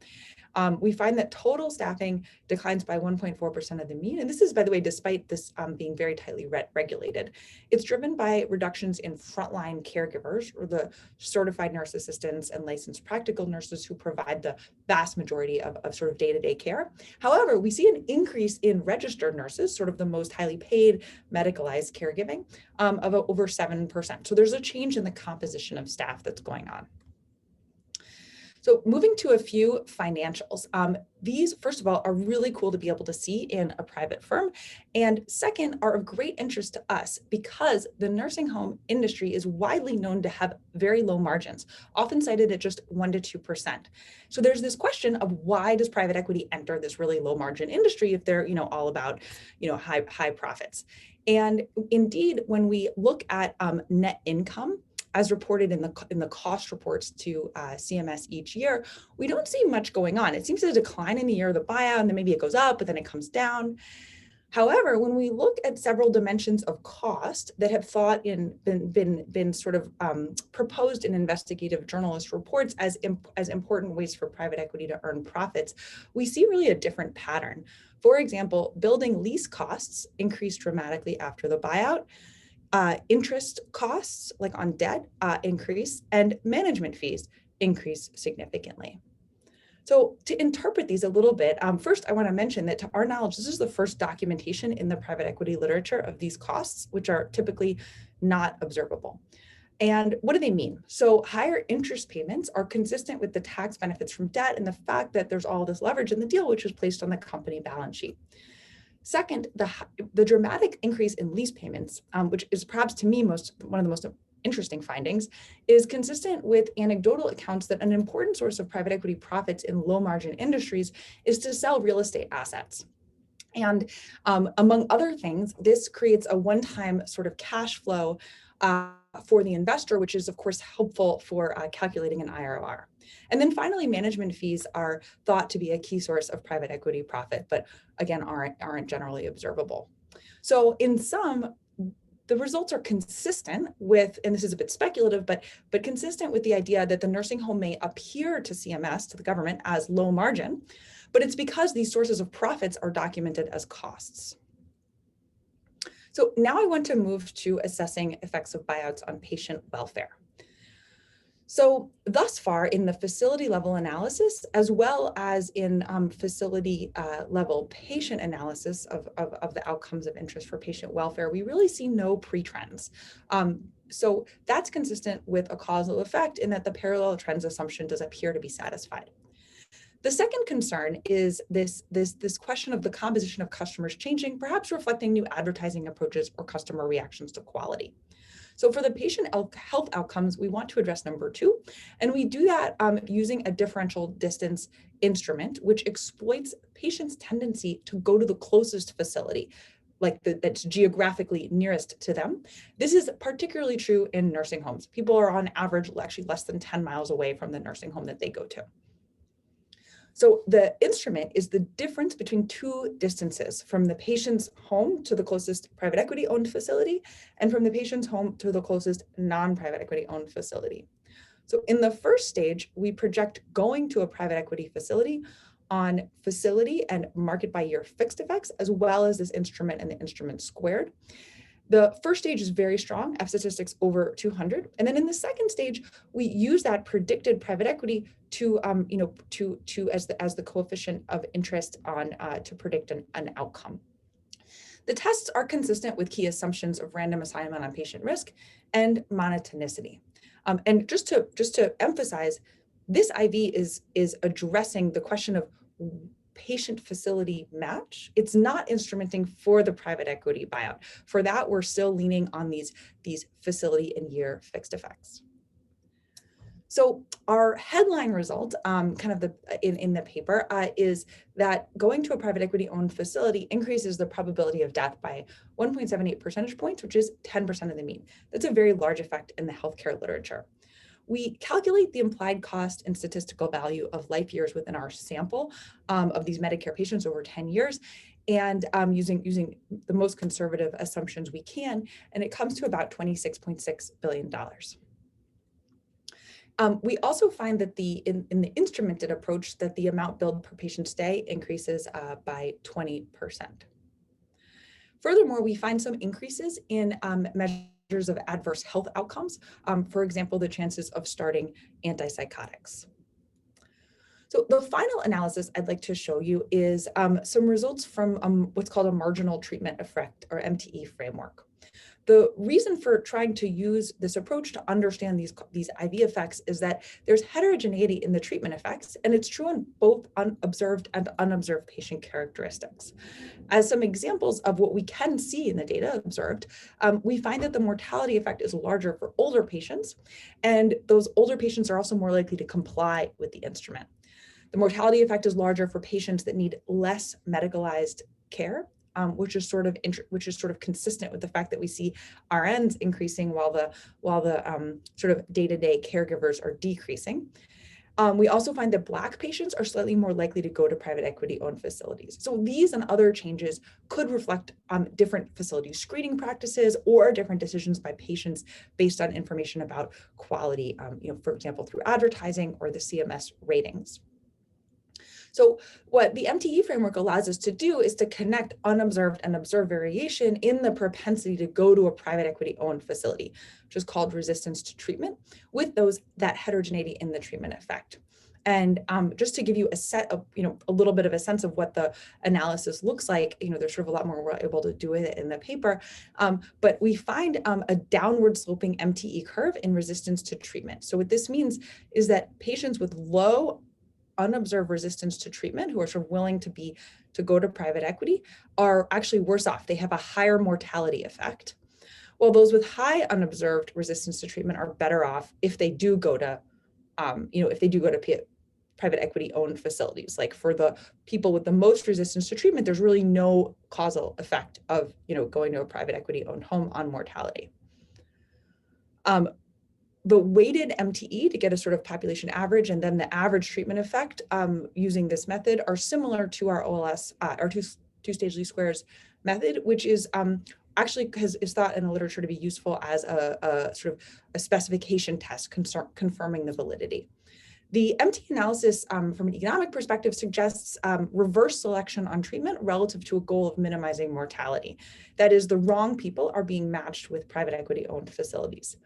We find that total staffing declines by 1.4% of the mean. And this is, by the way, despite this being very tightly regulated. It's driven by reductions in frontline caregivers, or the certified nurse assistants and licensed practical nurses who provide the vast majority of sort of day-to-day care. However, we see an increase in registered nurses, sort of the most highly paid medicalized caregiving, of over 7%. So there's a change in the composition of staff that's going on. So moving to a few financials. These, first of all, are really cool to be able to see in a private firm. And second, are of great interest to us because the nursing home industry is widely known to have very low margins, often cited at just 1% to 2%. So there's this question of why does private equity enter this really low margin industry if they're, all about, high profits. And indeed, when we look at net income, as reported in the cost reports to CMS each year, we don't see much going on. It seems to decline in the year of the buyout, and then maybe it goes up, but then it comes down. However, when we look at several dimensions of cost that have been sort of proposed in investigative journalist reports as important ways for private equity to earn profits, we see really a different pattern. For example, building lease costs increase dramatically after the buyout. Interest costs, like on debt, increase, and management fees increase significantly. So to interpret these a little bit, first I want to mention that to our knowledge, this is the first documentation in the private equity literature of these costs, which are typically not observable. And what do they mean? So higher interest payments are consistent with the tax benefits from debt and the fact that there's all this leverage in the deal, which is placed on the company balance sheet. Second, the dramatic increase in lease payments, which is perhaps to me one of the most interesting findings, is consistent with anecdotal accounts that an important source of private equity profits in low margin industries is to sell real estate assets. And among other things, this creates a one-time sort of cash flow for the investor, which is of course helpful for calculating an IRR. And then finally, management fees are thought to be a key source of private equity profit, but again, aren't generally observable. So in sum, the results are consistent with, and this is a bit speculative, but consistent with the idea that the nursing home may appear to CMS, to the government, as low margin, but it's because these sources of profits are documented as costs. So now I want to move to assessing effects of buyouts on patient welfare. So thus far in the facility level analysis, as well as in facility level patient analysis of the outcomes of interest for patient welfare, we really see no pre-trends. So that's consistent with a causal effect in that the parallel trends assumption does appear to be satisfied. The second concern is this question of the composition of customers changing, perhaps reflecting new advertising approaches or customer reactions to quality. So for the patient health outcomes, we want to address number 2, and we do that using a differential distance instrument, which exploits patients' tendency to go to the closest facility, like that's geographically nearest to them. This is particularly true in nursing homes. People are on average actually less than 10 miles away from the nursing home that they go to. So the instrument is the difference between two distances, from the patient's home to the closest private equity owned facility and from the patient's home to the closest non-private equity owned facility. So in the first stage, we project going to a private equity facility on facility and market by year fixed effects, as well as this instrument and the instrument squared. The first stage is very strong, F statistics over 200. And then in the second stage, we use that predicted private equity to, as the coefficient of interest on to predict an outcome. The tests are consistent with key assumptions of random assignment on patient risk and monotonicity. And just to emphasize, this IV is addressing the question of patient facility match. It's not instrumenting for the private equity buyout. For that, we're still leaning on these facility and year fixed effects. So our headline result, in the paper, is that going to a private equity owned facility increases the probability of death by 1.78 percentage points, which is 10% of the mean. That's a very large effect in the healthcare literature. We calculate the implied cost and statistical value of life years within our sample of these Medicare patients over 10 years, and using the most conservative assumptions we can, and it comes to about $26.6 billion. We also find that in the instrumented approach that the amount billed per patient stay increases by 20%. Furthermore, we find some increases in measures of adverse health outcomes, for example, the chances of starting antipsychotics. So the final analysis I'd like to show you is some results from what's called a marginal treatment effect, or MTE framework. The reason for trying to use this approach to understand these IV effects is that there's heterogeneity in the treatment effects, and it's true on both observed and unobserved patient characteristics. As some examples of what we can see in the data observed, we find that the mortality effect is larger for older patients, and those older patients are also more likely to comply with the instrument. The mortality effect is larger for patients that need less medicalized care, which is sort of consistent with the fact that we see RNs increasing while the sort of day-to-day caregivers are decreasing. We also find that Black patients are slightly more likely to go to private equity-owned facilities. So these and other changes could reflect different facility screening practices or different decisions by patients based on information about quality, for example, through advertising or the CMS ratings. So what the MTE framework allows us to do is to connect unobserved and observed variation in the propensity to go to a private equity-owned facility, which is called resistance to treatment, with that heterogeneity in the treatment effect. And just to give you a little bit of a sense of what the analysis looks like, there's sort of a lot more we're able to do with it in the paper, but we find a downward sloping MTE curve in resistance to treatment. So what this means is that patients with low unobserved resistance to treatment, who are sort of willing to go to private equity, are actually worse off. They have a higher mortality effect, while those with high unobserved resistance to treatment are better off if they do go to, private equity owned facilities. Like for the people with the most resistance to treatment, there's really no causal effect of, going to a private equity owned home on mortality. The weighted MTE to get a sort of population average and then the average treatment effect using this method are similar to our OLS, our two-stage least squares method, which is actually is thought in the literature to be useful as a sort of a specification test confirming the validity. The MTE analysis from an economic perspective suggests reverse selection on treatment relative to a goal of minimizing mortality. That is, the wrong people are being matched with private equity owned facilities.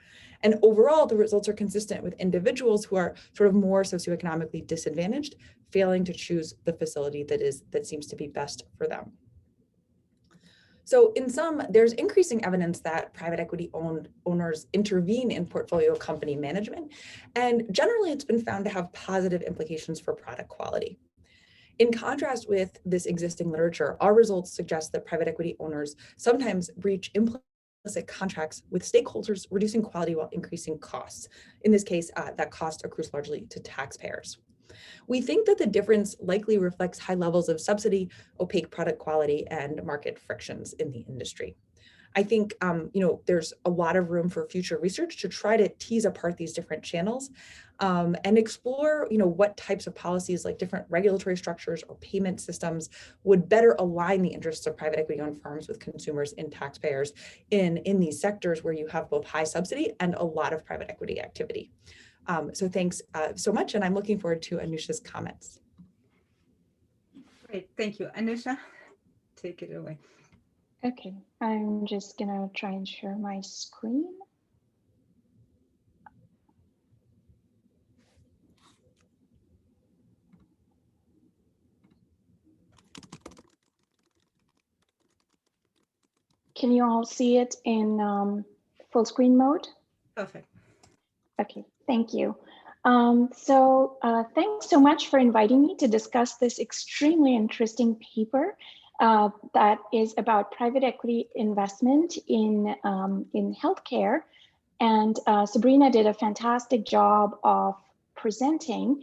And overall, the results are consistent with individuals who are sort of more socioeconomically disadvantaged, failing to choose the facility that seems to be best for them. So in sum, there's increasing evidence that private equity owners intervene in portfolio company management, and generally it's been found to have positive implications for product quality. In contrast with this existing literature, our results suggest that private equity owners sometimes breach implicit contracts with stakeholders, reducing quality while increasing costs. In this case, that cost accrues largely to taxpayers. We think that the difference likely reflects high levels of subsidy, opaque product quality, and market frictions in the industry. I think there's a lot of room for future research to try to tease apart these different channels and explore what types of policies, like different regulatory structures or payment systems, would better align the interests of private equity owned firms with consumers and taxpayers in these sectors where you have both high subsidy and a lot of private equity activity. So thanks so much, and I'm looking forward to Anusha's comments. Great, thank you. Anusha, take it away. Okay, I'm just gonna try and share my screen. Can you all see it in full screen mode? Perfect. Okay, thank you. Thanks so much for inviting me to discuss this extremely interesting paper that is about private equity investment in healthcare. And Sabrina did a fantastic job of presenting.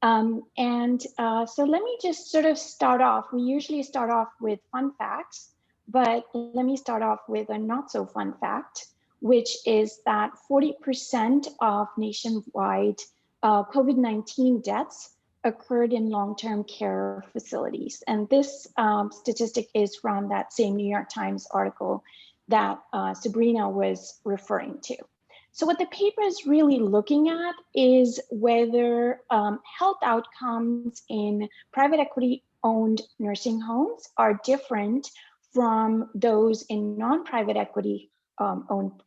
So let me just sort of start off. We usually start off with fun facts, but let me start off with a not so fun fact, which is that 40% of nationwide COVID-19 deaths occurred in long-term care facilities. And this statistic is from that same New York Times article that Sabrina was referring to. So what the paper is really looking at is whether health outcomes in private equity-owned nursing homes are different from those in non-private equity owned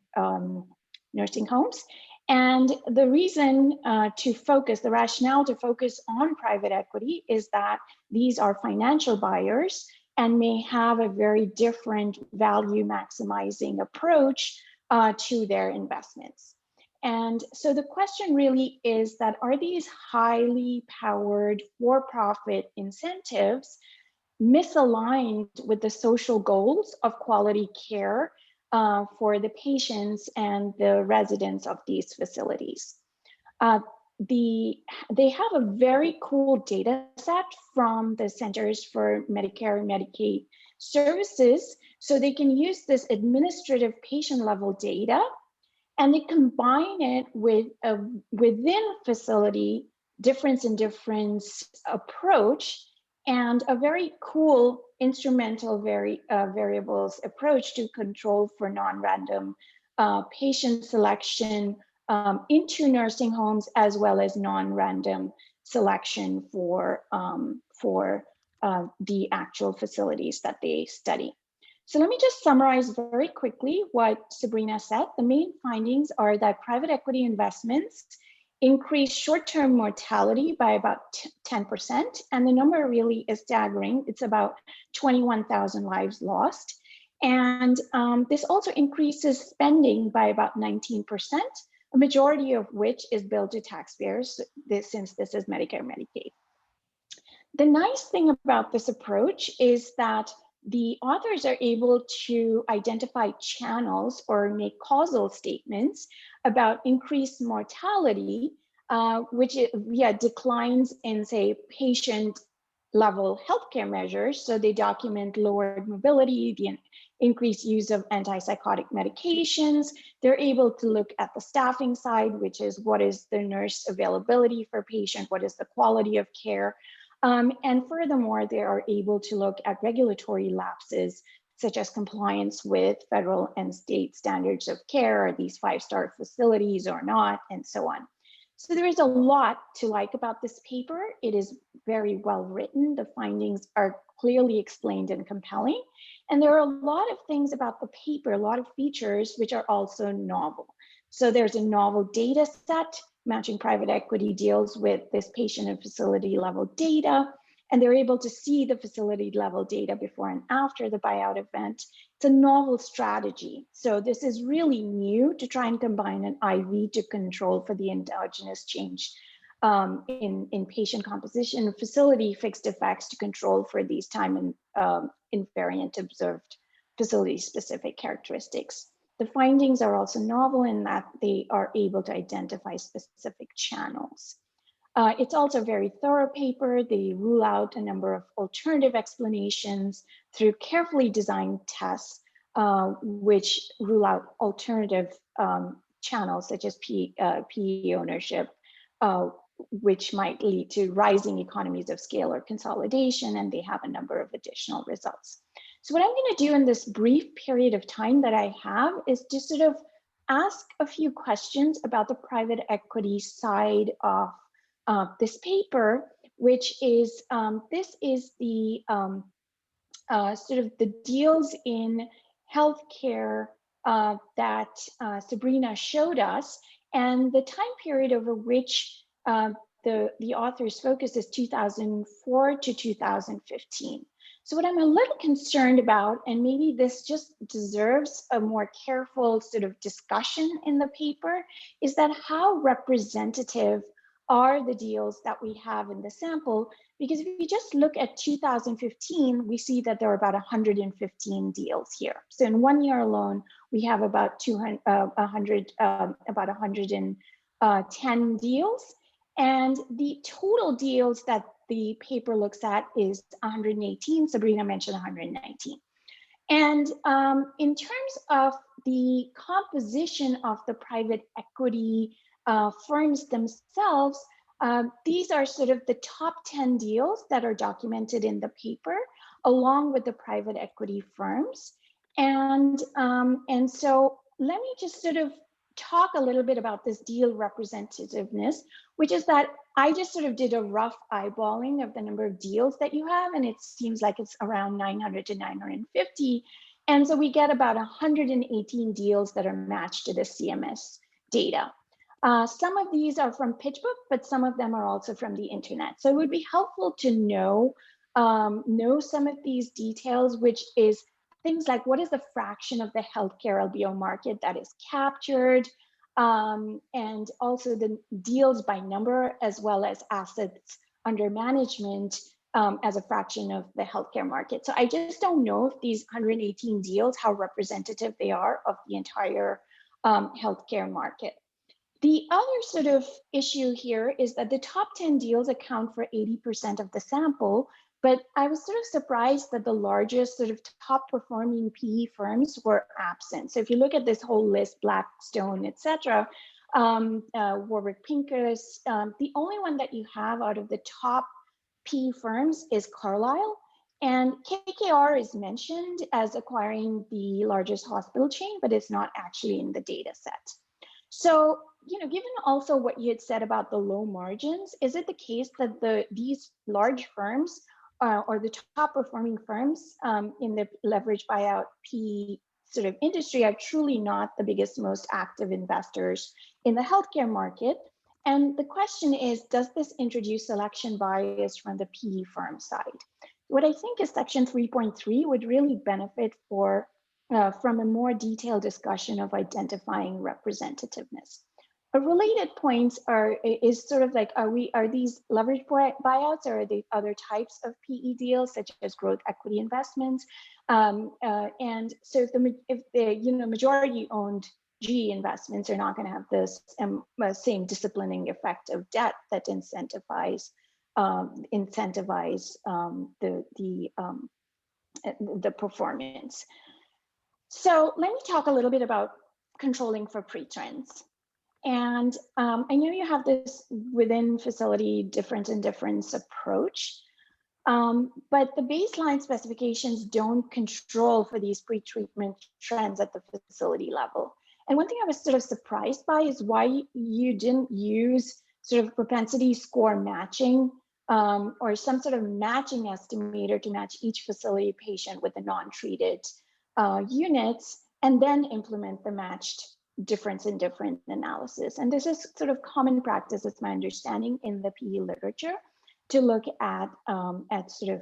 nursing homes. And the reason the rationale to focus on private equity is that these are financial buyers and may have a very different value maximizing approach to their investments. And so the question really is that, are these highly powered for-profit incentives misaligned with the social goals of quality care for the patients and the residents of these facilities? They have a very cool data set from the Centers for Medicare and Medicaid Services, so they can use this administrative patient level data and they combine it with a within facility difference in difference approach and a very cool instrumental variables approach to control for non-random patient selection into nursing homes, as well as non-random selection for the actual facilities that they study. So let me just summarize very quickly what Sabrina said. The main findings are that private equity investments increase short-term mortality by about 10%, and the number really is staggering. It's about 21,000 lives lost. And this also increases spending by about 19%, a majority of which is billed to taxpayers, since this is Medicare, Medicaid. The nice thing about this approach is that the authors are able to identify channels or make causal statements about increased mortality, which via declines in, say, patient level healthcare measures. So they document lowered mobility, the increased use of antipsychotic medications. They're able to look at the staffing side, which is what is the nurse availability for patient, what is the quality of care. And furthermore, they are able to look at regulatory lapses, such as compliance with federal and state standards of care, are these 5-star facilities or not, and so on. So there is a lot to like about this paper. It is very well written. The findings are clearly explained and compelling. And there are a lot of things about the paper, a lot of features, which are also novel. So there's a novel data set. Matching private equity deals with this patient and facility level data, and they're able to see the facility level data before and after the buyout event. It's a novel strategy. So this is really new to try and combine an IV to control for the endogenous change in patient composition, facility fixed effects to control for these time and invariant observed facility specific characteristics. The findings are also novel in that they are able to identify specific channels. It's also a very thorough paper. They rule out a number of alternative explanations through carefully designed tests, which rule out alternative channels such as PE ownership, which might lead to rising economies of scale or consolidation, and they have a number of additional results. So what I'm going to do in this brief period of time that I have is to sort of ask a few questions about the private equity side of this paper, which is, this is the sort of the deals in healthcare that Sabrina showed us, and the time period over which the author's focus is 2004 to 2015. So what I'm a little concerned about, and maybe this just deserves a more careful sort of discussion in the paper, is that how representative are the deals that we have in the sample? Because if you just look at 2015, we see that there are about 115 deals here. So in 1 year alone, we have about 110 deals. And the total deals that the paper looks at is 118. Sabrina mentioned 119. And in terms of the composition of the private equity firms themselves, these are sort of the top 10 deals that are documented in the paper, along with the private equity firms. And so let me just sort of talk a little bit about this deal representativeness, which is that I just sort of did a rough eyeballing of the number of deals that you have, and it seems like it's around 900 to 950. And so we get about 118 deals that are matched to the CMS data. Some of these are from PitchBook, but some of them are also from the internet. So it would be helpful to know some of these details, which is things like what is the fraction of the healthcare LBO market that is captured, and also the deals by number, as well as assets under management as a fraction of the healthcare market. So I just don't know if these 118 deals, how representative they are of the entire healthcare market. The other sort of issue here is that the top 10 deals account for 80% of the sample, but I was sort of surprised that the largest sort of top performing PE firms were absent. So if you look at this whole list, Blackstone, et cetera, Warburg Pincus. The only one that you have out of the top PE firms is Carlyle. And KKR is mentioned as acquiring the largest hospital chain, but it's not actually in the data set. So, given also what you had said about the low margins, is it the case that these large firms or the top performing firms in the leverage buyout PE sort of industry are truly not the biggest, most active investors in the healthcare market? And the question is, does this introduce selection bias from the PE firm side? What I think is section 3.3 would really benefit from a more detailed discussion of identifying representativeness. A related point is sort of like, are these leverage buyouts, or are they other types of PE deals, such as growth equity investments? And so if the majority owned GE investments are not going to have this same disciplining effect of debt that incentivize the performance. So let me talk a little bit about controlling for pre-trends. And I know you have this within facility difference in difference approach, but the baseline specifications don't control for these pre-treatment trends at the facility level. And one thing I was sort of surprised by is why you didn't use sort of propensity score matching or some sort of matching estimator to match each facility patient with the non-treated units, and then implement the matched difference in different analysis. And this is sort of common practice, it's my understanding, in the PE literature to look at sort of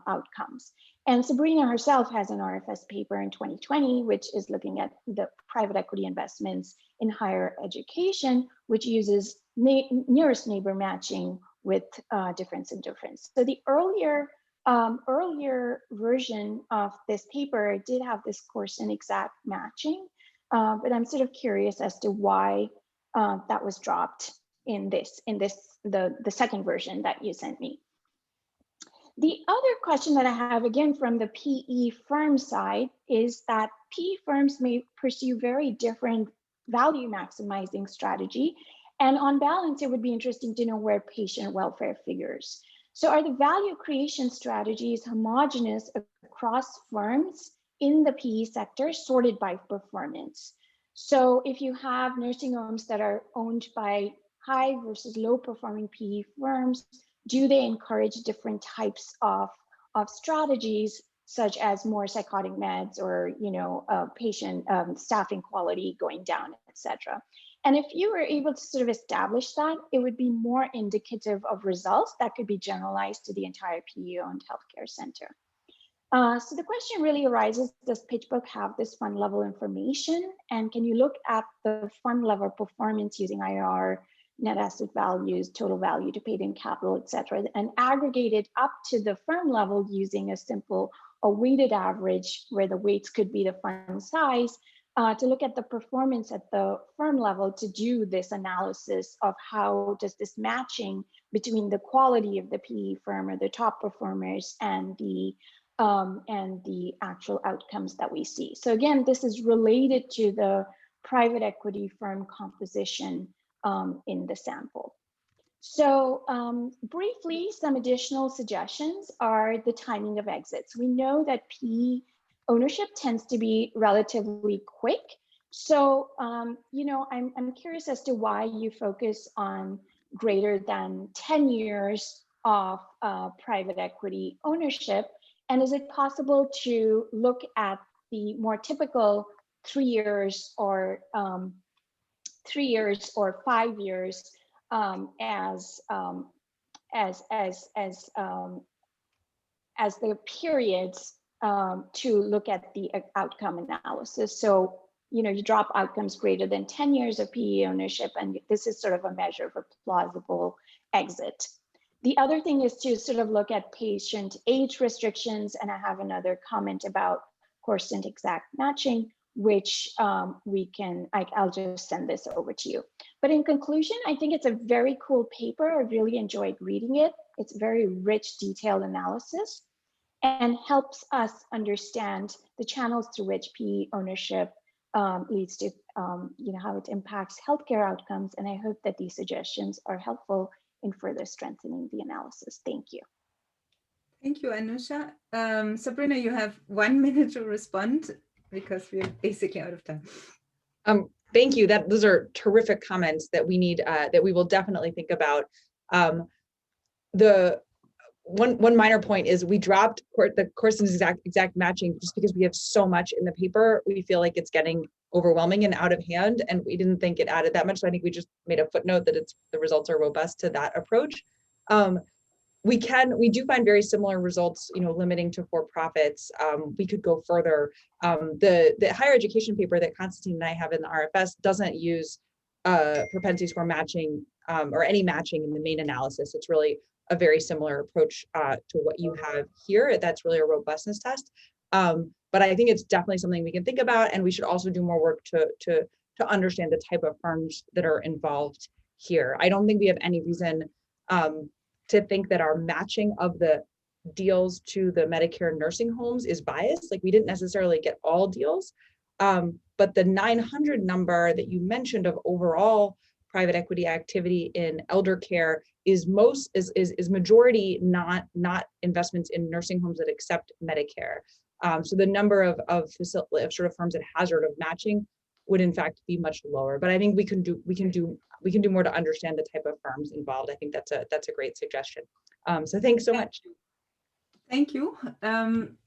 outcomes. And Sabrina herself has an RFS paper in 2020, which is looking at the private equity investments in higher education, which uses nearest neighbor matching with difference in difference. So the earlier version of this paper did have this course in exact matching, but I'm sort of curious as to why that was dropped in the second version that you sent me. The other question that I have, again, from the PE firm side, is that PE firms may pursue very different value maximizing strategy. And on balance, it would be interesting to know where patient welfare figures. So are the value creation strategies homogeneous across firms in the PE sector, sorted by performance? So if you have nursing homes that are owned by high versus low performing PE firms, do they encourage different types of strategies, such as more psychotic meds, or patient staffing quality going down, etc.? And if you were able to sort of establish that, it would be more indicative of results that could be generalized to the entire PE-owned healthcare center. So the question really arises, does PitchBook have this fund level information? And can you look at the fund level performance using IRR, net asset values, total value to paid in capital, et cetera, and aggregate it up to the firm level using a weighted average where the weights could be the fund size, to look at the performance at the firm level to do this analysis of how does this matching between the quality of the PE firm or the top performers and the actual outcomes that we see. So again, this is related to the private equity firm composition in the sample. So briefly, some additional suggestions are the timing of exits. We know that PE ownership tends to be relatively quick. So, I'm curious as to why you focus on greater than 10 years of private equity ownership. And is it possible to look at the more typical 3 years or 5 years as the periods to look at the outcome analysis? So, you drop outcomes greater than 10 years of PE ownership, and this is sort of a measure of a plausible exit. The other thing is to sort of look at patient age restrictions, and I have another comment about coarse-cent exact matching, which I'll just send this over to you. But in conclusion, I think it's a very cool paper. I really enjoyed reading it. It's very rich, detailed analysis, and helps us understand the channels through which PE ownership leads to, how it impacts healthcare outcomes. And I hope that these suggestions are helpful in further strengthening the analysis. Thank you. Thank you, Anusha. Sabrina, you have 1 minute to respond because we're basically out of time. Thank you. Those are terrific comments that we need, that we will definitely think about. The one minor point is we dropped the Corson's exact matching just because we have so much in the paper. We feel like it's getting overwhelming and out of hand, and we didn't think it added that much. So I think we just made a footnote that the results are robust to that approach. We do find very similar results, limiting to for-profits. We could go further. The higher education paper that Constantine and I have in the RFS doesn't use propensity score matching or any matching in the main analysis. It's really a very similar approach to what you have here. That's really a robustness test. But I think it's definitely something we can think about, and we should also do more work to understand the type of firms that are involved here. I don't think we have any reason to think that our matching of the deals to the Medicare nursing homes is biased. Like, we didn't necessarily get all deals, but the 900 number that you mentioned of overall private equity activity in elder care is majority not investments in nursing homes that accept Medicare. So the number of sort of firms at hazard of matching would in fact be much lower. But I think we can do more to understand the type of firms involved. I think that's a great suggestion. So thanks so much. Thank you.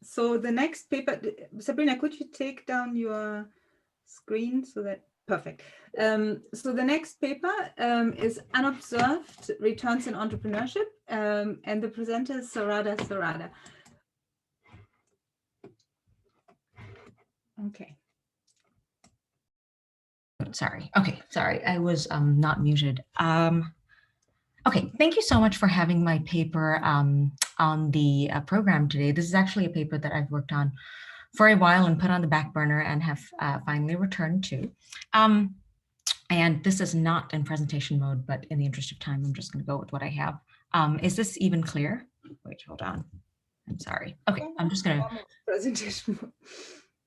So the next paper, Sabrina, could you take down your screen so that, perfect. So the next paper is Unobserved Returns in Entrepreneurship, and the presenter is Sarada. Okay. Sorry. Okay. Sorry. I was not muted. Okay. Thank you so much for having my paper on the program today. This is actually a paper that I've worked on for a while and put on the back burner and have finally returned to. And this is not in presentation mode, but in the interest of time, I'm just going to go with what I have. Is this even clear? Wait, hold on. I'm sorry. Okay. I'm just going to. Presentation mode.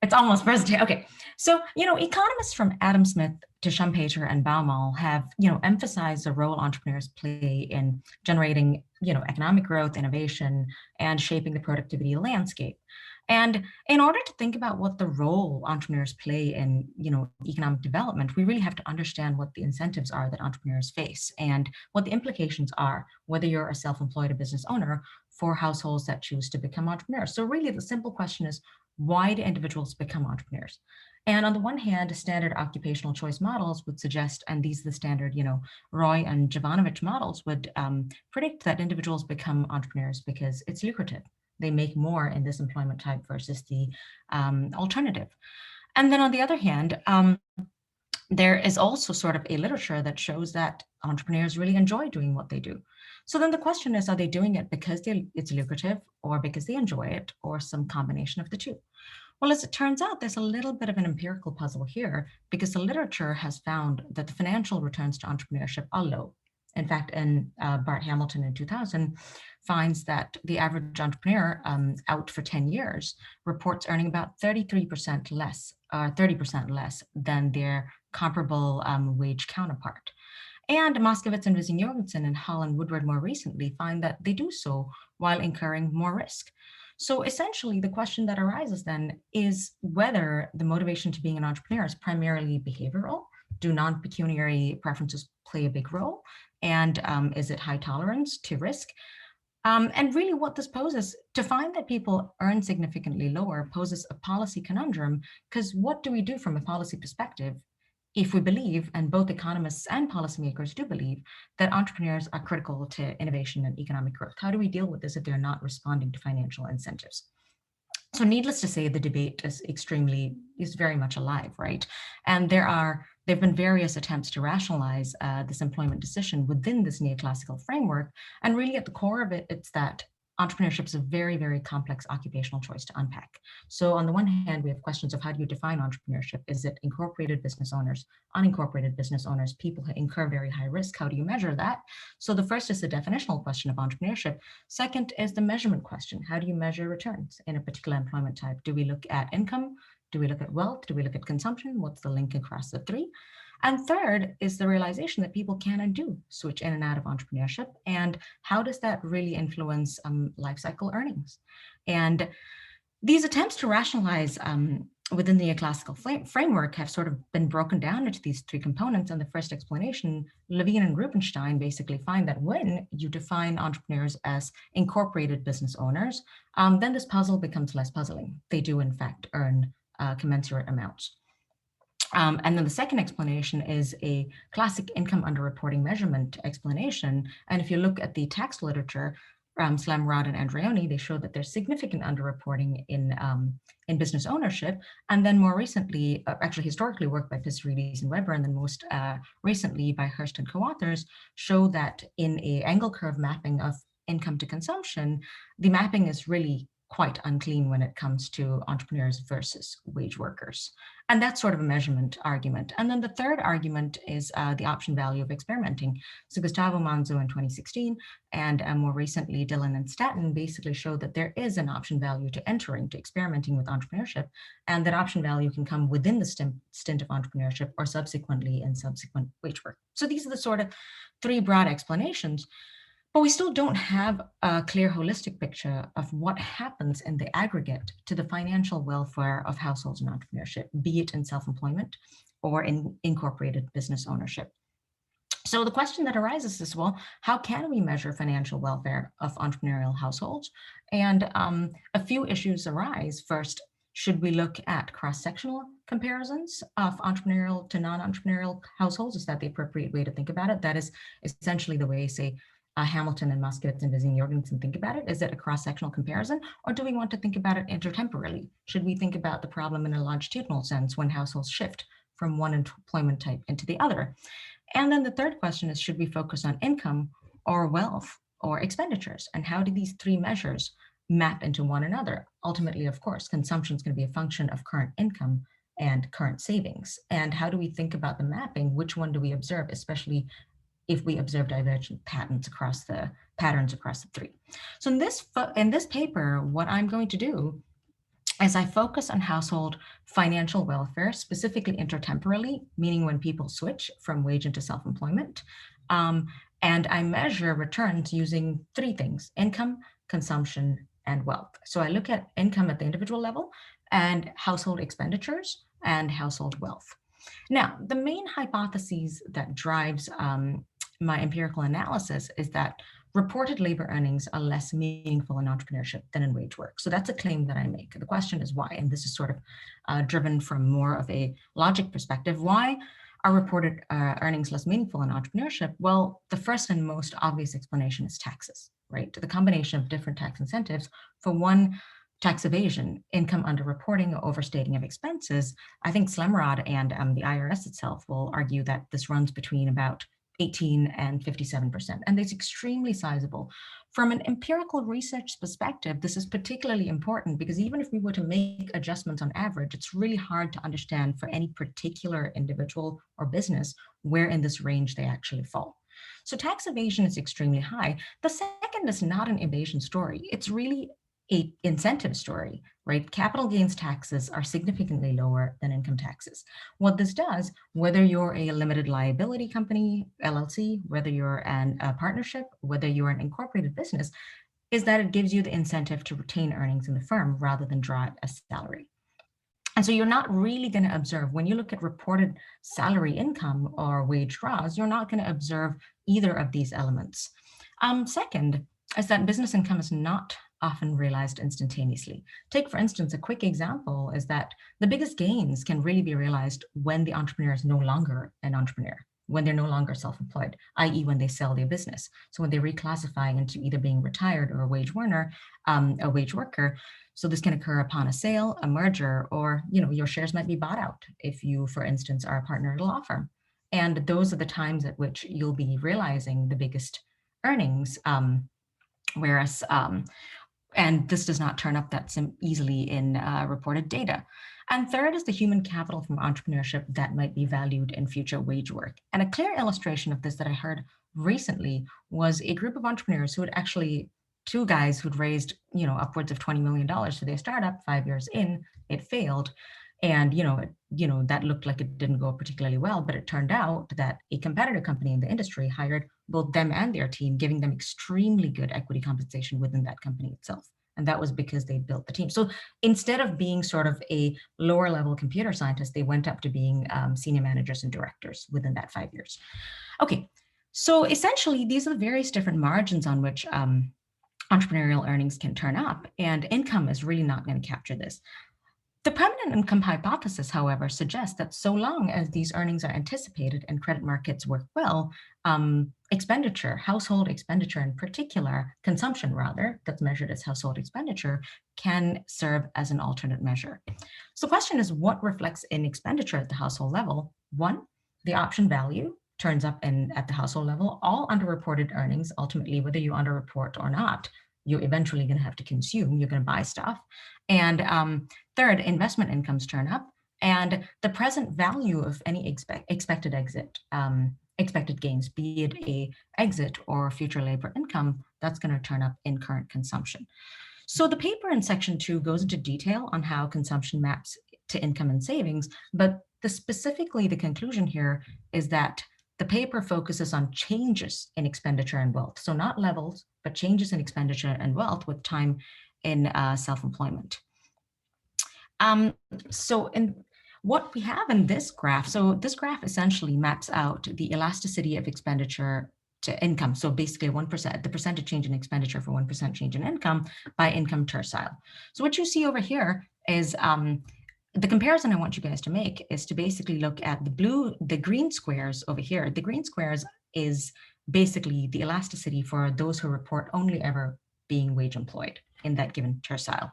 It's almost presentation. Okay. So, economists from Adam Smith to Schumpeter and Baumol have, emphasized the role entrepreneurs play in generating, economic growth, innovation, and shaping the productivity landscape. And in order to think about what the role entrepreneurs play in, economic development, we really have to understand what the incentives are that entrepreneurs face and what the implications are, whether you're a self-employed or business owner, for households that choose to become entrepreneurs. So really the simple question is, why do individuals become entrepreneurs? And on the one hand, standard occupational choice models would suggest, and these are the standard, Roy and Jovanovich models would predict that individuals become entrepreneurs because it's lucrative. They make more in this employment type versus the alternative. And then on the other hand, there is also sort of a literature that shows that entrepreneurs really enjoy doing what they do. So then the question is, are they doing it because it's lucrative or because they enjoy it or some combination of the two? Well, as it turns out, there's a little bit of an empirical puzzle here because the literature has found that the financial returns to entrepreneurship are low. In fact, in Bart Hamilton in 2000 finds that the average entrepreneur out for 10 years reports earning about 33% less, 30% less than their comparable wage counterpart. And Moskowitz and Wiesing-Jorgensen and Hull and Woodward more recently find that they do so while incurring more risk. So essentially, the question that arises then is whether the motivation to being an entrepreneur is primarily behavioral. Do non-pecuniary preferences play a big role? And is it high tolerance to risk? And really what this poses, to find that people earn significantly lower poses a policy conundrum, because what do we do from a policy perspective if we believe, and both economists and policymakers do believe, that entrepreneurs are critical to innovation and economic growth? How do we deal with this if they're not responding to financial incentives? So needless to say, the debate is very much alive, right? And there have been various attempts to rationalize this employment decision within this neoclassical framework. And really at the core of it, it's that entrepreneurship is a very, very complex occupational choice to unpack. So on the one hand, we have questions of how do you define entrepreneurship? Is it incorporated business owners, unincorporated business owners, people who incur very high risk? How do you measure that? So the first is the definitional question of entrepreneurship. Second is the measurement question. How do you measure returns in a particular employment type? Do we look at income? Do we look at wealth? Do we look at consumption? What's the link across the three? And third is the realization that people can and do switch in and out of entrepreneurship. And how does that really influence life cycle earnings? And these attempts to rationalize within the classical framework have sort of been broken down into these three components. And the first explanation, Levine and Rubenstein basically find that when you define entrepreneurs as incorporated business owners, then this puzzle becomes less puzzling. They do in fact earn commensurate amounts. And then the second explanation is a classic income underreporting measurement explanation. And if you look at the tax literature, Slamrod and Andreoni, they show that there's significant underreporting in business ownership. And then more recently, actually historically worked by Pissarides and Weber, and then most recently by Hurst and co-authors, show that in a angle curve mapping of income to consumption, the mapping is really quite unclean when it comes to entrepreneurs versus wage workers. And that's sort of a measurement argument. And then the third argument is the option value of experimenting. So Gustavo Manzo in 2016 and more recently Dillon and Staton basically showed that there is an option value to entering, to experimenting with entrepreneurship, and that option value can come within the stint of entrepreneurship or subsequently in subsequent wage work. So these are the sort of three broad explanations. But we still don't have a clear holistic picture of what happens in the aggregate to the financial welfare of households in entrepreneurship, be it in self-employment or in incorporated business ownership. So the question that arises is, well, how can we measure financial welfare of entrepreneurial households? And a few issues arise. First, should we look at cross-sectional comparisons of entrepreneurial to non-entrepreneurial households? Is that the appropriate way to think about it? That is essentially the way, say, Hamilton and Moskowitz and Vizzini Jorgensen think about it. Is it a cross-sectional comparison, or do we want to think about it intertemporally? Should we think about the problem in a longitudinal sense when households shift from one employment type into the other? And then the third question is, should we focus on income or wealth or expenditures? And how do these three measures map into one another? Ultimately, of course, consumption is going to be a function of current income and current savings. And how do we think about the mapping? Which one do we observe, especially if we observe divergent patterns across the three? So in this paper, what I'm going to do is I focus on household financial welfare, specifically intertemporally, meaning when people switch from wage into self-employment. And I measure returns using three things: income, consumption, and wealth. So I look at income at the individual level and household expenditures and household wealth. Now, the main hypotheses that drives my empirical analysis is that reported labor earnings are less meaningful in entrepreneurship than in wage work. So that's a claim that I make. The question is why, and this is sort of driven from more of a logic perspective. Why are reported earnings less meaningful in entrepreneurship? Well, the first and most obvious explanation is taxes, right? The combination of different tax incentives. For one, tax evasion, income underreporting or overstating of expenses. I think Slemrod and the IRS itself will argue that this runs between about 18 and 57%, and it's extremely sizable. From an empirical research perspective, this is particularly important because even if we were to make adjustments on average, it's really hard to understand for any particular individual or business where in this range they actually fall. So tax evasion is extremely high. The second is not an evasion story. It's really an incentive story, right? Capital gains taxes are significantly lower than income taxes. What this does, whether you're a limited liability company, LLC, whether you're a partnership, whether you're an incorporated business, is that it gives you the incentive to retain earnings in the firm rather than draw it as salary. And so you're not really going to observe, when you look at reported salary income or wage draws, you're not going to observe either of these elements. Second is that business income is not often realized instantaneously. Take, for instance, a quick example is that the biggest gains can really be realized when the entrepreneur is no longer an entrepreneur, when they're no longer self-employed, i.e. when they sell their business. So when they reclassify into either being retired or a wage worker. So this can occur upon a sale, a merger, or your shares might be bought out if you, for instance, are a partner at a law firm. And those are the times at which you'll be realizing the biggest earnings, and this does not turn up that easily in reported data. And third is the human capital from entrepreneurship that might be valued in future wage work. And a clear illustration of this that I heard recently was a group of entrepreneurs who had actually, two guys who'd raised, upwards of $20 million for their startup. 5 years in, it failed. And, that looked like it didn't go particularly well, but it turned out that a competitor company in the industry hired both them and their team, giving them extremely good equity compensation within that company itself. And that was because they built the team. So instead of being sort of a lower level computer scientist, they went up to being senior managers and directors within that 5 years. Okay, so essentially, these are the various different margins on which entrepreneurial earnings can turn up, and income is really not going to capture this. The permanent income hypothesis, however, suggests that so long as these earnings are anticipated and credit markets work well, expenditure, household expenditure in particular, consumption rather, that's measured as household expenditure, can serve as an alternate measure. So the question is, what reflects in expenditure at the household level? One, the option value turns up at the household level. All underreported earnings, ultimately, whether you underreport or not, you're eventually going to have to consume, you're going to buy stuff. And third, investment incomes turn up, and the present value of any expected gains, be it a exit or future labor income, that's going to turn up in current consumption. So the paper in section 2 goes into detail on how consumption maps to income and savings, but specifically the conclusion here is that the paper focuses on changes in expenditure and wealth. So not levels, but changes in expenditure and wealth with time in self-employment. So in what we have in this graph, so this graph essentially maps out the elasticity of expenditure to income. So basically 1%, the percentage change in expenditure for 1% change in income by income tercile. So what you see over here is the comparison I want you guys to make is to basically look at the green squares over here. The green squares is basically the elasticity for those who report only ever being wage employed in that given tercile.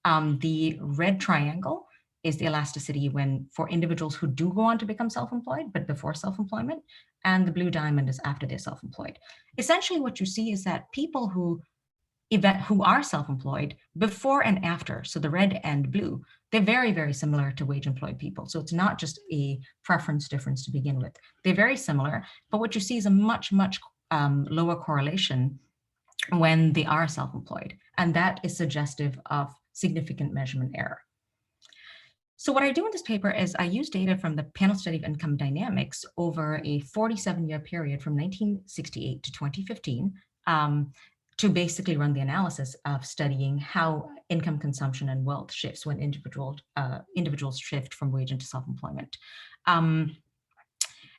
The red triangle is the elasticity for individuals who do go on to become self-employed, but before self-employment, and the blue diamond is after they're self-employed. Essentially what you see is that people who are self-employed before and after, so the red and blue, they're very, very similar to wage employed people. So it's not just a preference difference to begin with. They're very similar, but what you see is a much, much lower correlation when they are self-employed. And that is suggestive of significant measurement error. So what I do in this paper is I use data from the panel study of income dynamics over a 47-year period from 1968 to 2015 to basically run the analysis of studying how income consumption and wealth shifts when individuals shift from wage into self-employment. And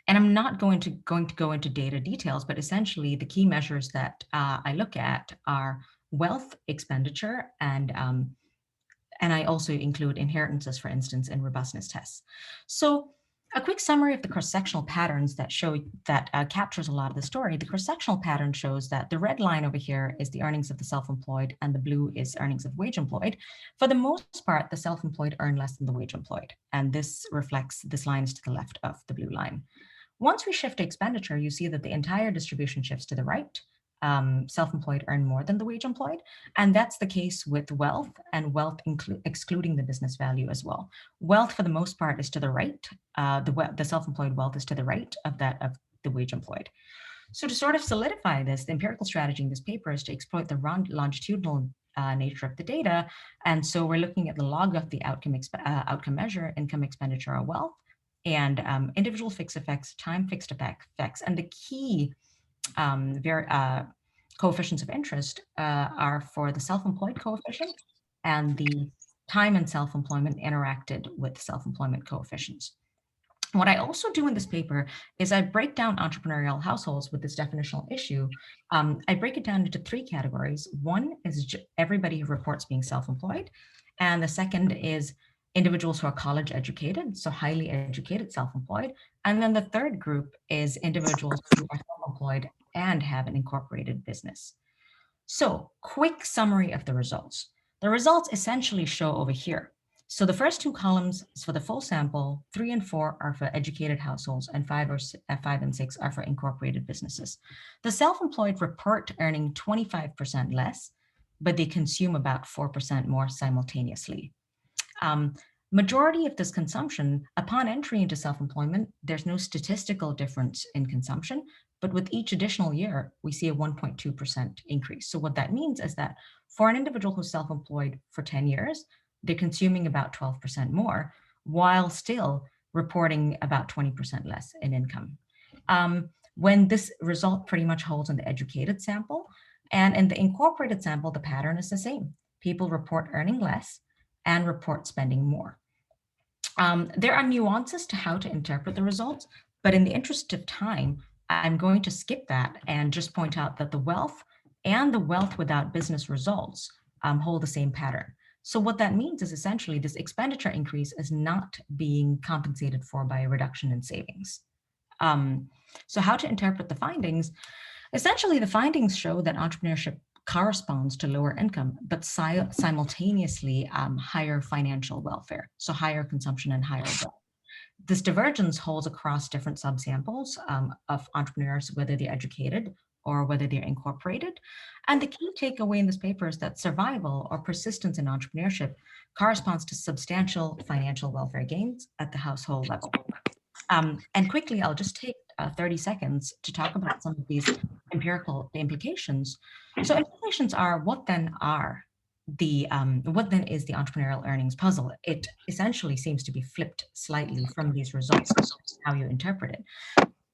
I'm not going to go into data details, but essentially the key measures that I look at are wealth, expenditure, and I also include inheritances, for instance, in robustness tests. So a quick summary of the cross-sectional patterns that captures a lot of the story. The cross-sectional pattern shows that the red line over here is the earnings of the self-employed and the blue is earnings of wage employed. For the most part, the self-employed earn less than the wage employed. And this line is to the left of the blue line. Once we shift to expenditure, you see that the entire distribution shifts to the right. Self-employed earn more than the wage employed. And that's the case with wealth, and wealth excluding the business value as well. Wealth, for the most part, is to the right. The self-employed wealth is to the right of that of the wage employed. So to sort of solidify this, the empirical strategy in this paper is to exploit the longitudinal nature of the data. And so we're looking at the log of the outcome measure, income, expenditure, or wealth, and individual fixed effects, time fixed effects, and the key coefficients of interest are for the self-employed coefficient and the time and self-employment interacted with self-employment coefficients. What I also do in this paper is I break down entrepreneurial households with this definitional issue. I break it down into 3 categories. One is everybody who reports being self-employed, and the second is individuals who are college educated, so highly educated, self-employed. And then the third group is individuals who are self-employed and have an incorporated business. So quick summary of the results. The results essentially show over here. So the first 2 columns is for the full sample, 3 and 4 are for educated households, and 5 and 6 are for incorporated businesses. The self-employed report earning 25% less, but they consume about 4% more simultaneously. Majority of this consumption, upon entry into self-employment, there's no statistical difference in consumption, but with each additional year, we see a 1.2% increase. So what that means is that for an individual who's self-employed for 10 years, they're consuming about 12% more, while still reporting about 20% less in income. When this result pretty much holds in the educated sample, and in the incorporated sample, the pattern is the same. People report earning less and report spending more. There are nuances to how to interpret the results, but in the interest of time, I'm going to skip that and just point out that the wealth and the wealth without business results hold the same pattern. So what that means is essentially this expenditure increase is not being compensated for by a reduction in savings. So how to interpret the findings? Essentially, the findings show that entrepreneurship corresponds to lower income, but simultaneously higher financial welfare, so higher consumption and higher wealth. This divergence holds across different subsamples of entrepreneurs, whether they're educated or whether they're incorporated. And the key takeaway in this paper is that survival or persistence in entrepreneurship corresponds to substantial financial welfare gains at the household level. And quickly, I'll just take 30 seconds to talk about some of these empirical implications. So implications are what then is the entrepreneurial earnings puzzle? It essentially seems to be flipped slightly from these results, how you interpret it.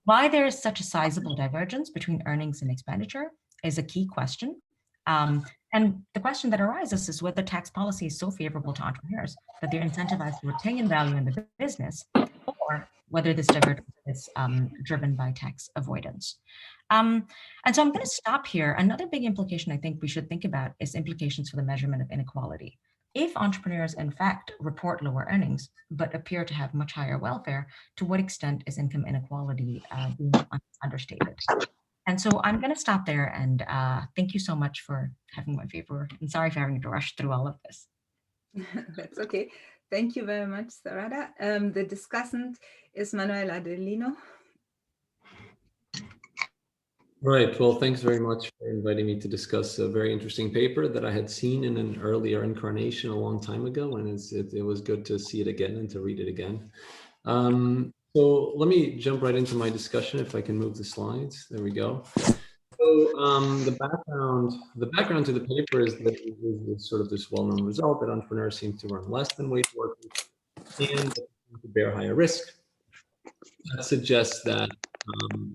Why there is such a sizable divergence between earnings and expenditure is a key question. And the question that arises is whether tax policy is so favorable to entrepreneurs that they're incentivized to retain value in the business, or whether this divergence is driven by tax avoidance. And so I'm going to stop here. Another big implication I think we should think about is implications for the measurement of inequality. If entrepreneurs, in fact, report lower earnings, but appear to have much higher welfare, to what extent is income inequality being understated? And so I'm going to stop there, and thank you so much for having my paper. And sorry for having to rush through all of this. That's okay. Thank you very much, Sarada. The discussant is Manuel Adelino. Right. Well, thanks very much for inviting me to discuss a very interesting paper that I had seen in an earlier incarnation a long time ago, and it was good to see it again and to read it again. So let me jump right into my discussion if I can move the slides. There we go. So the background to the paper is that it is sort of this well-known result that entrepreneurs seem to earn less than wage workers and to bear higher risk. That suggests that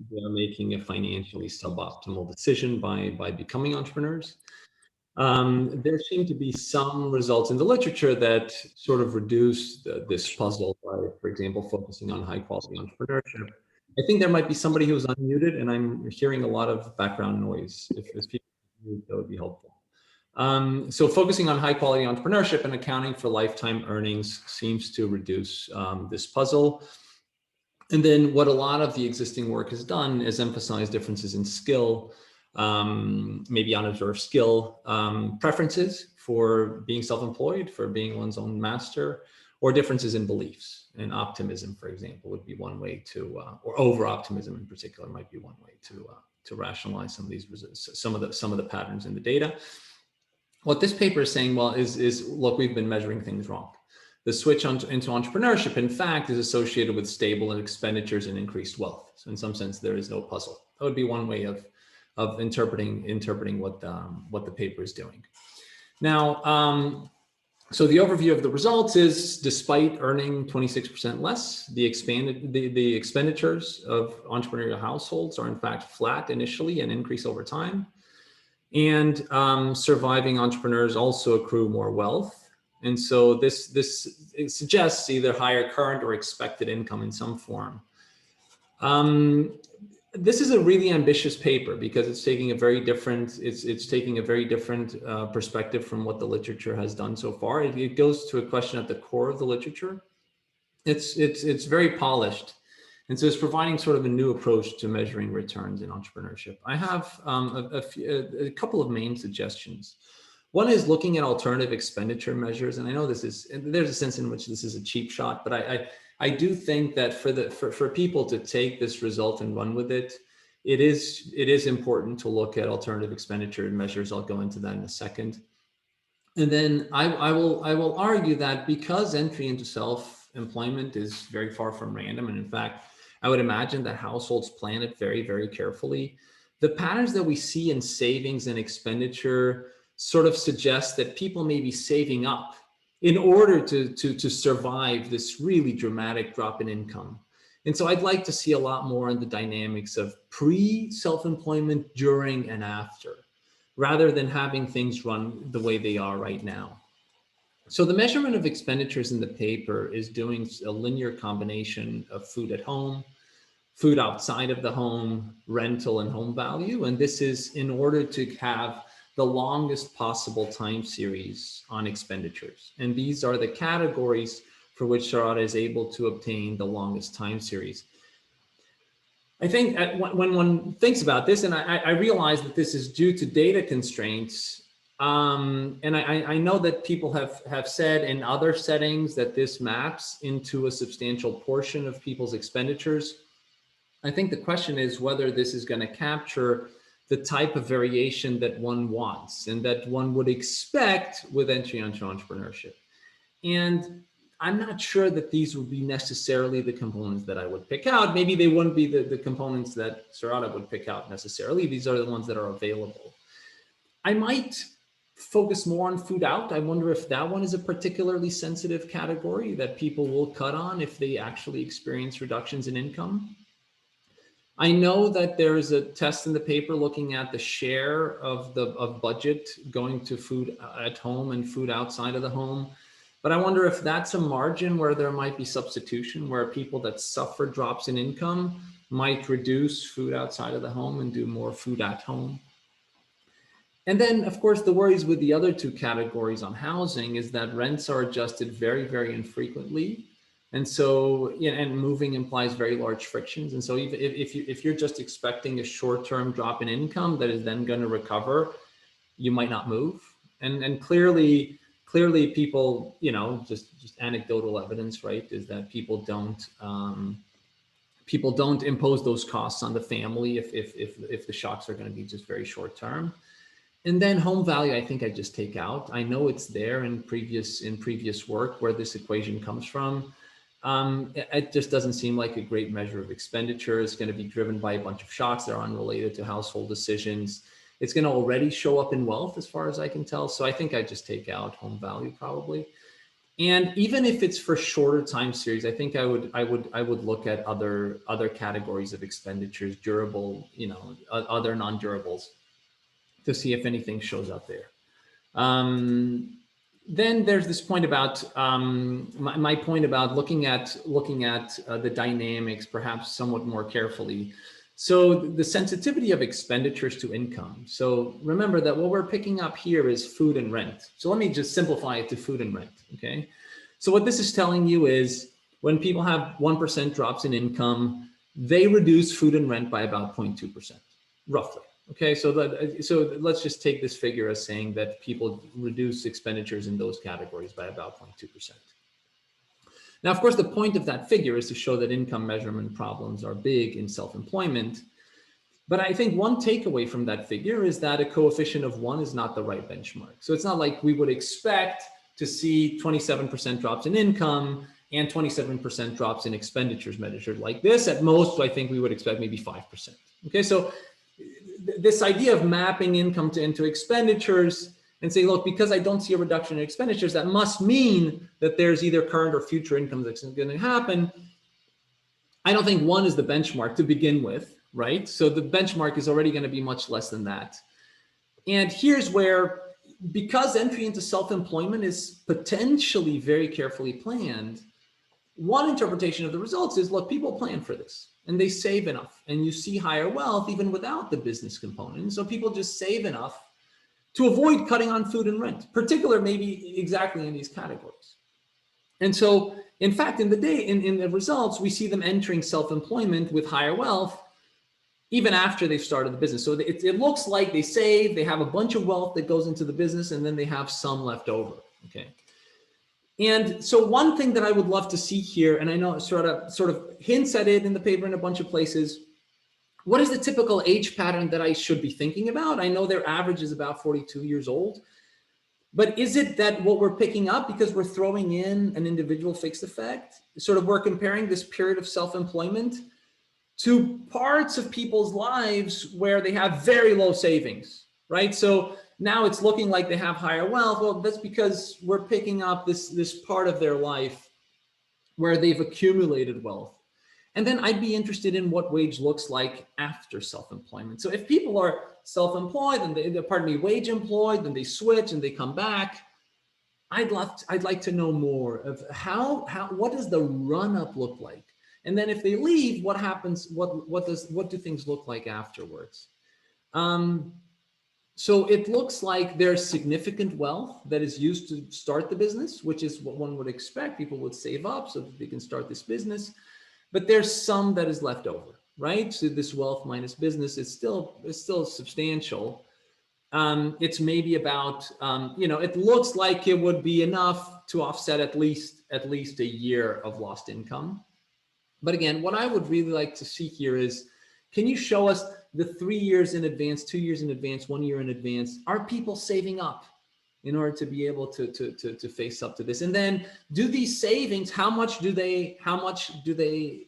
they are making a financially suboptimal decision by becoming entrepreneurs. There seem to be some results in the literature that sort of reduce this puzzle by, for example, focusing on high quality entrepreneurship. I think there might be somebody who's unmuted, and I'm hearing a lot of background noise. If people mute, that would be helpful. So focusing on high quality entrepreneurship and accounting for lifetime earnings seems to reduce this puzzle. And then what a lot of the existing work has done is emphasize differences in skill, maybe unobserved skill, preferences for being self-employed, for being one's own master, or differences in beliefs. And optimism, for example, would be one way to, or over-optimism in particular might be one way to rationalize some of these, some of the patterns in the data. What this paper is saying, well, is look, we've been measuring things wrong. The switch into entrepreneurship, in fact, is associated with stable expenditures and increased wealth. So in some sense, there is no puzzle. That would be one way of interpreting what the paper is doing. Now, so the overview of the results is, despite earning 26% less, the expenditures of entrepreneurial households are in fact flat initially and increase over time. And surviving entrepreneurs also accrue more wealth. And so it suggests either higher current or expected income in some form. This is a really ambitious paper because it's taking a very different, perspective from what the literature has done so far. It goes to a question at the core of the literature. It's very polished. And so it's providing sort of a new approach to measuring returns in entrepreneurship. I have a couple of main suggestions. One is looking at alternative expenditure measures. And I know there's a sense in which this is a cheap shot, but I do think that for people to take this result and run with it, it is important to look at alternative expenditure measures. I'll go into that in a second. And then I will argue that because entry into self-employment is very far from random, and in fact, I would imagine that households plan it very, very carefully. The patterns that we see in savings and expenditure sort of suggest that people may be saving up in order to survive this really dramatic drop in income. And so I'd like to see a lot more on the dynamics of pre-self-employment, during, and after, rather than having things run the way they are right now. So the measurement of expenditures in the paper is doing a linear combination of food at home, food outside of the home, rental, and home value. And this is in order to have the longest possible time series on expenditures. And these are the categories for which Sarada is able to obtain the longest time series. I think when one thinks about this, and I realize that this is due to data constraints, and I know that people have said in other settings that this maps into a substantial portion of people's expenditures. I think the question is whether this is going to capture the type of variation that one wants and that one would expect with entry into entrepreneurship. And I'm not sure that these would be necessarily the components that I would pick out. Maybe they wouldn't be the components that Sarada would pick out necessarily. These are the ones that are available. I might focus more on food out. I wonder if that one is a particularly sensitive category that people will cut on if they actually experience reductions in income. I know that there is a test in the paper looking at the share of budget going to food at home and food outside of the home. But I wonder if that's a margin where there might be substitution, where people that suffer drops in income might reduce food outside of the home and do more food at home. And then, of course, the worries with the other two categories on housing is that rents are adjusted very, very infrequently. And so, yeah, and moving implies very large frictions. And so even if you're just expecting a short-term drop in income that is then going to recover, you might not move. And clearly people, you know, just anecdotal evidence, right, is that people don't impose those costs on the family if the shocks are going to be just very short term. And then home value, I think I just take out. I know it's there in previous work where this equation comes from. It just doesn't seem like a great measure of expenditure. It's going to be driven by a bunch of shocks that are unrelated to household decisions. It's going to already show up in wealth as far as I can tell. So I think I just take out home value probably. And even if it's for shorter time series, I think I would look at other categories of expenditures, durable, you know, other non-durables, to see if anything shows up there. Then there's this point about my point about looking at the dynamics perhaps somewhat more carefully. So the sensitivity of expenditures to income. So remember that what we're picking up here is food and rent. So let me just simplify it to food and rent, okay? So what this is telling you is when people have 1% drops in income, they reduce food and rent by about 0.2%, roughly. Okay, so let's just take this figure as saying that people reduce expenditures in those categories by about 0.2%. Now, of course, the point of that figure is to show that income measurement problems are big in self-employment. But I think one takeaway from that figure is that a coefficient of 1 is not the right benchmark. So it's not like we would expect to see 27% drops in income and 27% drops in expenditures measured like this. At most, I think we would expect maybe 5%. Okay, so this idea of mapping income into expenditures and say, look, because I don't see a reduction in expenditures, that must mean that there's either current or future income that's going to happen. I don't think 1 is the benchmark to begin with, right? So the benchmark is already going to be much less than that. And here's where, because entry into self-employment is potentially very carefully planned, one interpretation of the results is, look, people plan for this and they save enough, and you see higher wealth even without the business component. So people just save enough to avoid cutting on food and rent, particularly maybe exactly in these categories. And so, in fact, in the results, we see them entering self-employment with higher wealth even after they've started the business. So it looks like they save, they have a bunch of wealth that goes into the business, and then they have some left over, okay? And so one thing that I would love to see here, and I know sort of hints at it in the paper in a bunch of places, what is the typical age pattern that I should be thinking about? I know their average is about 42 years old, but is it that what we're picking up, because we're throwing in an individual fixed effect, sort of we're comparing this period of self-employment to parts of people's lives where they have very low savings, right? So now it's looking like they have higher wealth. Well, that's because we're picking up this part of their life where they've accumulated wealth. And then I'd be interested in what wage looks like after self-employment. So if people are self-employed and wage employed, then they switch and they come back, I'd like to know more of what does the run-up look like? And then if they leave, what happens? What do things look like afterwards? So it looks like there's significant wealth that is used to start the business, which is what one would expect. People would save up so that they can start this business. But there's some that is left over, right? So this wealth minus business is still substantial. It's maybe about, it looks like it would be enough to offset at least a year of lost income. But again, what I would really like to see here is, can you show us the 3 years in advance, 2 years in advance, 1 year in advance? Are people saving up in order to be able to face up to this? And then do these savings, how much do they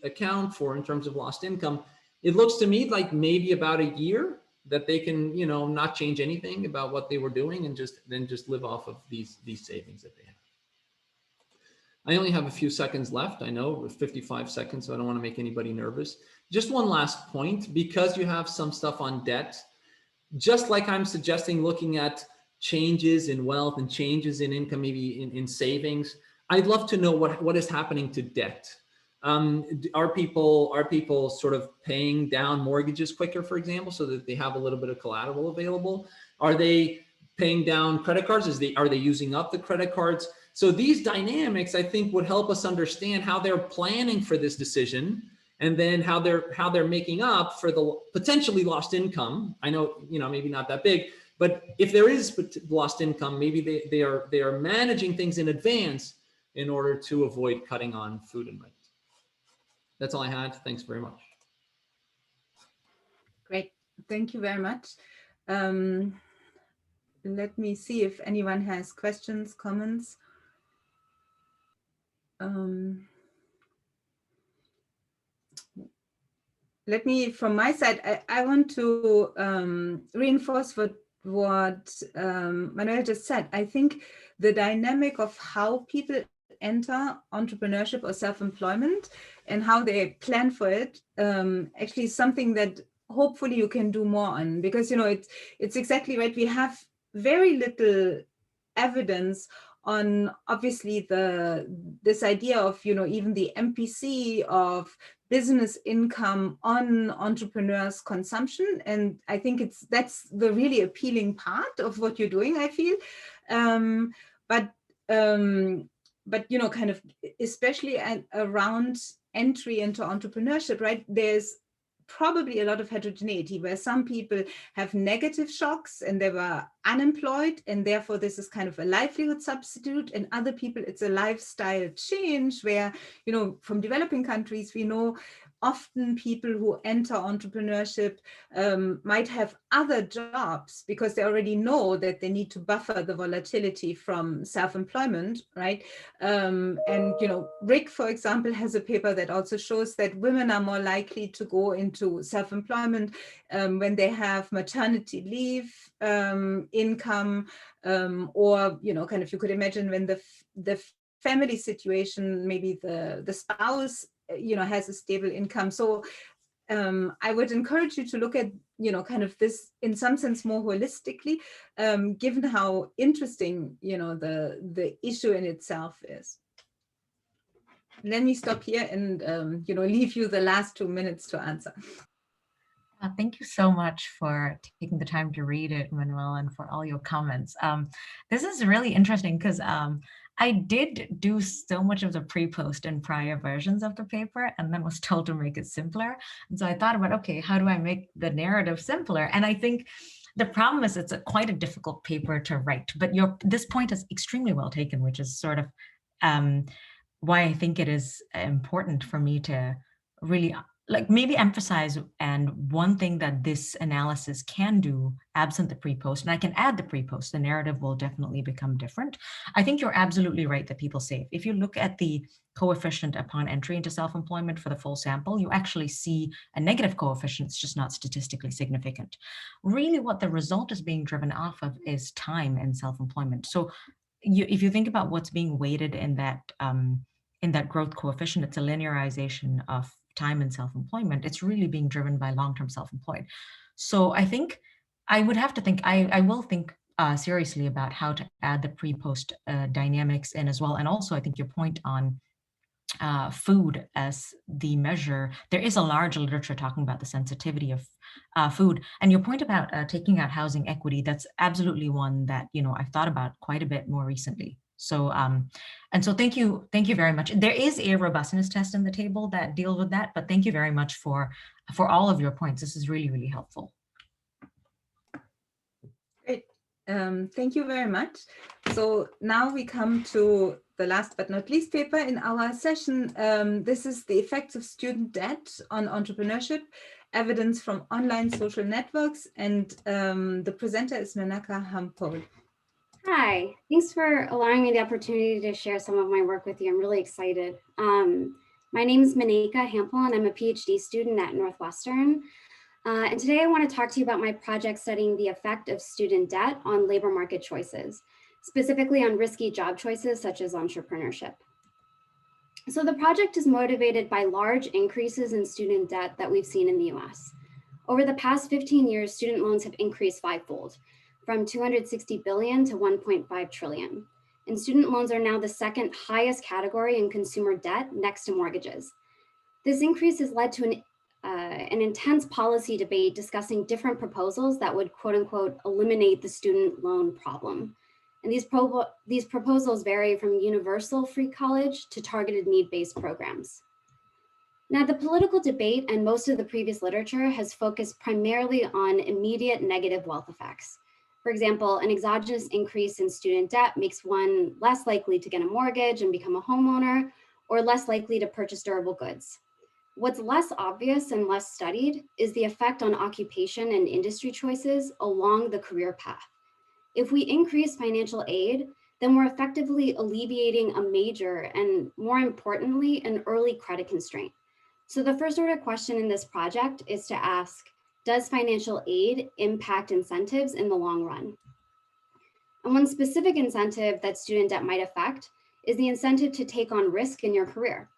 account for in terms of lost income? It looks to me like maybe about a year that they can, not change anything about what they were doing and just live off of these savings that they have. I only have a few seconds left. I know 55 seconds, so I don't want to make anybody nervous. Just one last point, because you have some stuff on debt, just like I'm suggesting looking at changes in wealth and changes in income, maybe in savings, I'd love to know what is happening to debt. Are people sort of paying down mortgages quicker, for example, so that they have a little bit of collateral available? Are they paying down credit cards? Are they using up the credit cards? So these dynamics, I think, would help us understand how they're planning for this decision, and then how they're making up for the potentially lost income. I know, maybe not that big, but if there is lost income, maybe they are managing things in advance in order to avoid cutting on food and rent. That's all I had. Thanks very much. Great. Thank you very much. Let me see if anyone has questions, comments. Let me, from my side, I want to reinforce what Manuel just said. I think the dynamic of how people enter entrepreneurship or self-employment and how they plan for it actually is something that hopefully you can do more on, because it's exactly right. We have very little evidence on obviously this idea of even the MPC of business income on entrepreneurs' consumption, and I think that's the really appealing part of what you're doing, I feel. But kind of especially around entry into entrepreneurship, right? There's probably a lot of heterogeneity where some people have negative shocks and they were unemployed and therefore this is kind of a livelihood substitute, and other people it's a lifestyle change where from developing countries we know often people who enter entrepreneurship might have other jobs because they already know that they need to buffer the volatility from self-employment, right? And Rick, for example, has a paper that also shows that women are more likely to go into self-employment when they have maternity leave income, or kind of you could imagine when the family situation, maybe the spouse has a stable income. So I would encourage you to look at kind of this in some sense more holistically, given how interesting the issue in itself is. Let me stop here and leave you the last 2 minutes to answer. Thank you so much for taking the time to read it, Manuel, and for all your comments. This is really interesting because I did do so much of the pre-post in prior versions of the paper and then was told to make it simpler. And so I thought about, okay, how do I make the narrative simpler? And I think the problem is it's quite a difficult paper to write, but this point is extremely well taken, which is sort of why I think it is important for me to really like maybe emphasize, and one thing that this analysis can do absent the pre-post, and I can add the pre-post, the narrative will definitely become different. I think you're absolutely right that people save. If you look at the coefficient upon entry into self-employment for the full sample, you actually see a negative coefficient. It's just not statistically significant. Really what the result is being driven off of is time in self-employment. So if you think about what's being weighted in that growth coefficient, it's a linearization of time in self-employment. It's really being driven by long-term self-employed. So I think I would have to think, I will think seriously about how to add the pre-post dynamics in as well. And also I think your point on food as the measure, there is a large literature talking about the sensitivity of food. And your point about taking out housing equity, that's absolutely one that, I've thought about quite a bit more recently. So, and so thank you very much. There is a robustness test in the table that deals with that, but thank you very much for all of your points. This is really, really helpful. Great. Thank you very much. So now we come to the last but not least paper in our session. This is the effects of student debt on entrepreneurship, evidence from online social networks, and the presenter is Menaka Hampol. Hi, thanks for allowing me the opportunity to share some of my work with you. I'm really excited. My name is Menaka Hampol, and I'm a PhD student at Northwestern. And today I want to talk to you about my project studying the effect of student debt on labor market choices, specifically on risky job choices such as entrepreneurship. So the project is motivated by large increases in student debt that we've seen in the US. Over the past 15 years, student loans have increased fivefold, from 260 billion to 1.5 trillion. And student loans are now the second highest category in consumer debt next to mortgages. This increase has led to an intense policy debate discussing different proposals that would, quote unquote, eliminate the student loan problem. And these proposals vary from universal free college to targeted need-based programs. Now, the political debate and most of the previous literature has focused primarily on immediate negative wealth effects. For example, an exogenous increase in student debt makes one less likely to get a mortgage and become a homeowner, or less likely to purchase durable goods. What's less obvious and less studied is the effect on occupation and industry choices along the career path. If we increase financial aid, then we're effectively alleviating a major and, more importantly, an early credit constraint. So the first order question in this project is to ask, does financial aid impact incentives in the long run? And one specific incentive that student debt might affect is the incentive to take on risk in your career.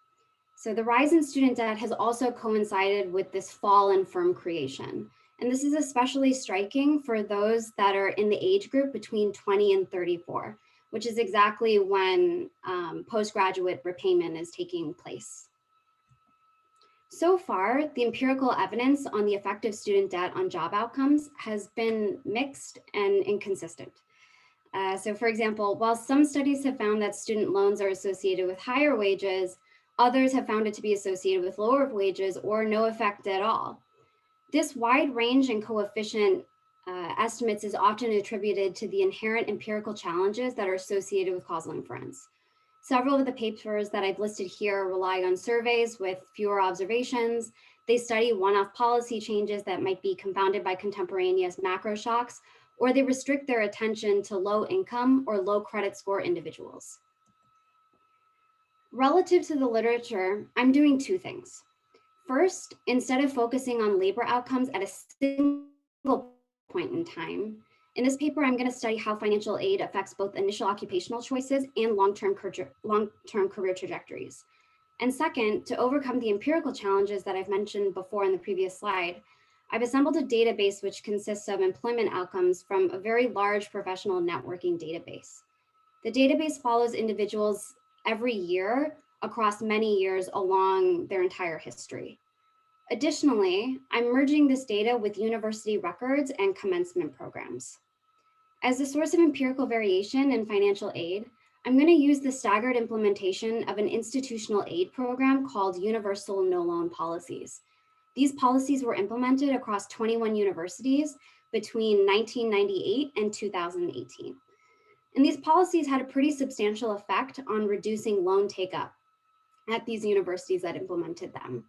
So the rise in student debt has also coincided with this fall in firm creation. And this is especially striking for those that are in the age group between 20 and 34, which is exactly when postgraduate repayment is taking place. So far, the empirical evidence on the effect of student debt on job outcomes has been mixed and inconsistent. So for example, while some studies have found that student loans are associated with higher wages, others have found it to be associated with lower wages or no effect at all. This wide range in coefficient estimates is often attributed to the inherent empirical challenges that are associated with causal inference. Several of the papers that I've listed here rely on surveys with fewer observations. They study one-off policy changes that might be confounded by contemporaneous macro shocks, or they restrict their attention to low income or low credit score individuals. Relative to the literature, I'm doing two things. First, instead of focusing on labor outcomes at a single point in time, in this paper, I'm going to study how financial aid affects both initial occupational choices and long-term career trajectories. And second, to overcome the empirical challenges that I've mentioned before in the previous slide, I've assembled a database which consists of employment outcomes from a very large professional networking database. The database follows individuals every year across many years along their entire history. Additionally, I'm merging this data with university records and commencement programs. As a source of empirical variation in financial aid, I'm going to use the staggered implementation of an institutional aid program called Universal No Loan Policies. These policies were implemented across 21 universities between 1998 and 2018. And these policies had a pretty substantial effect on reducing loan take-up at these universities that implemented them.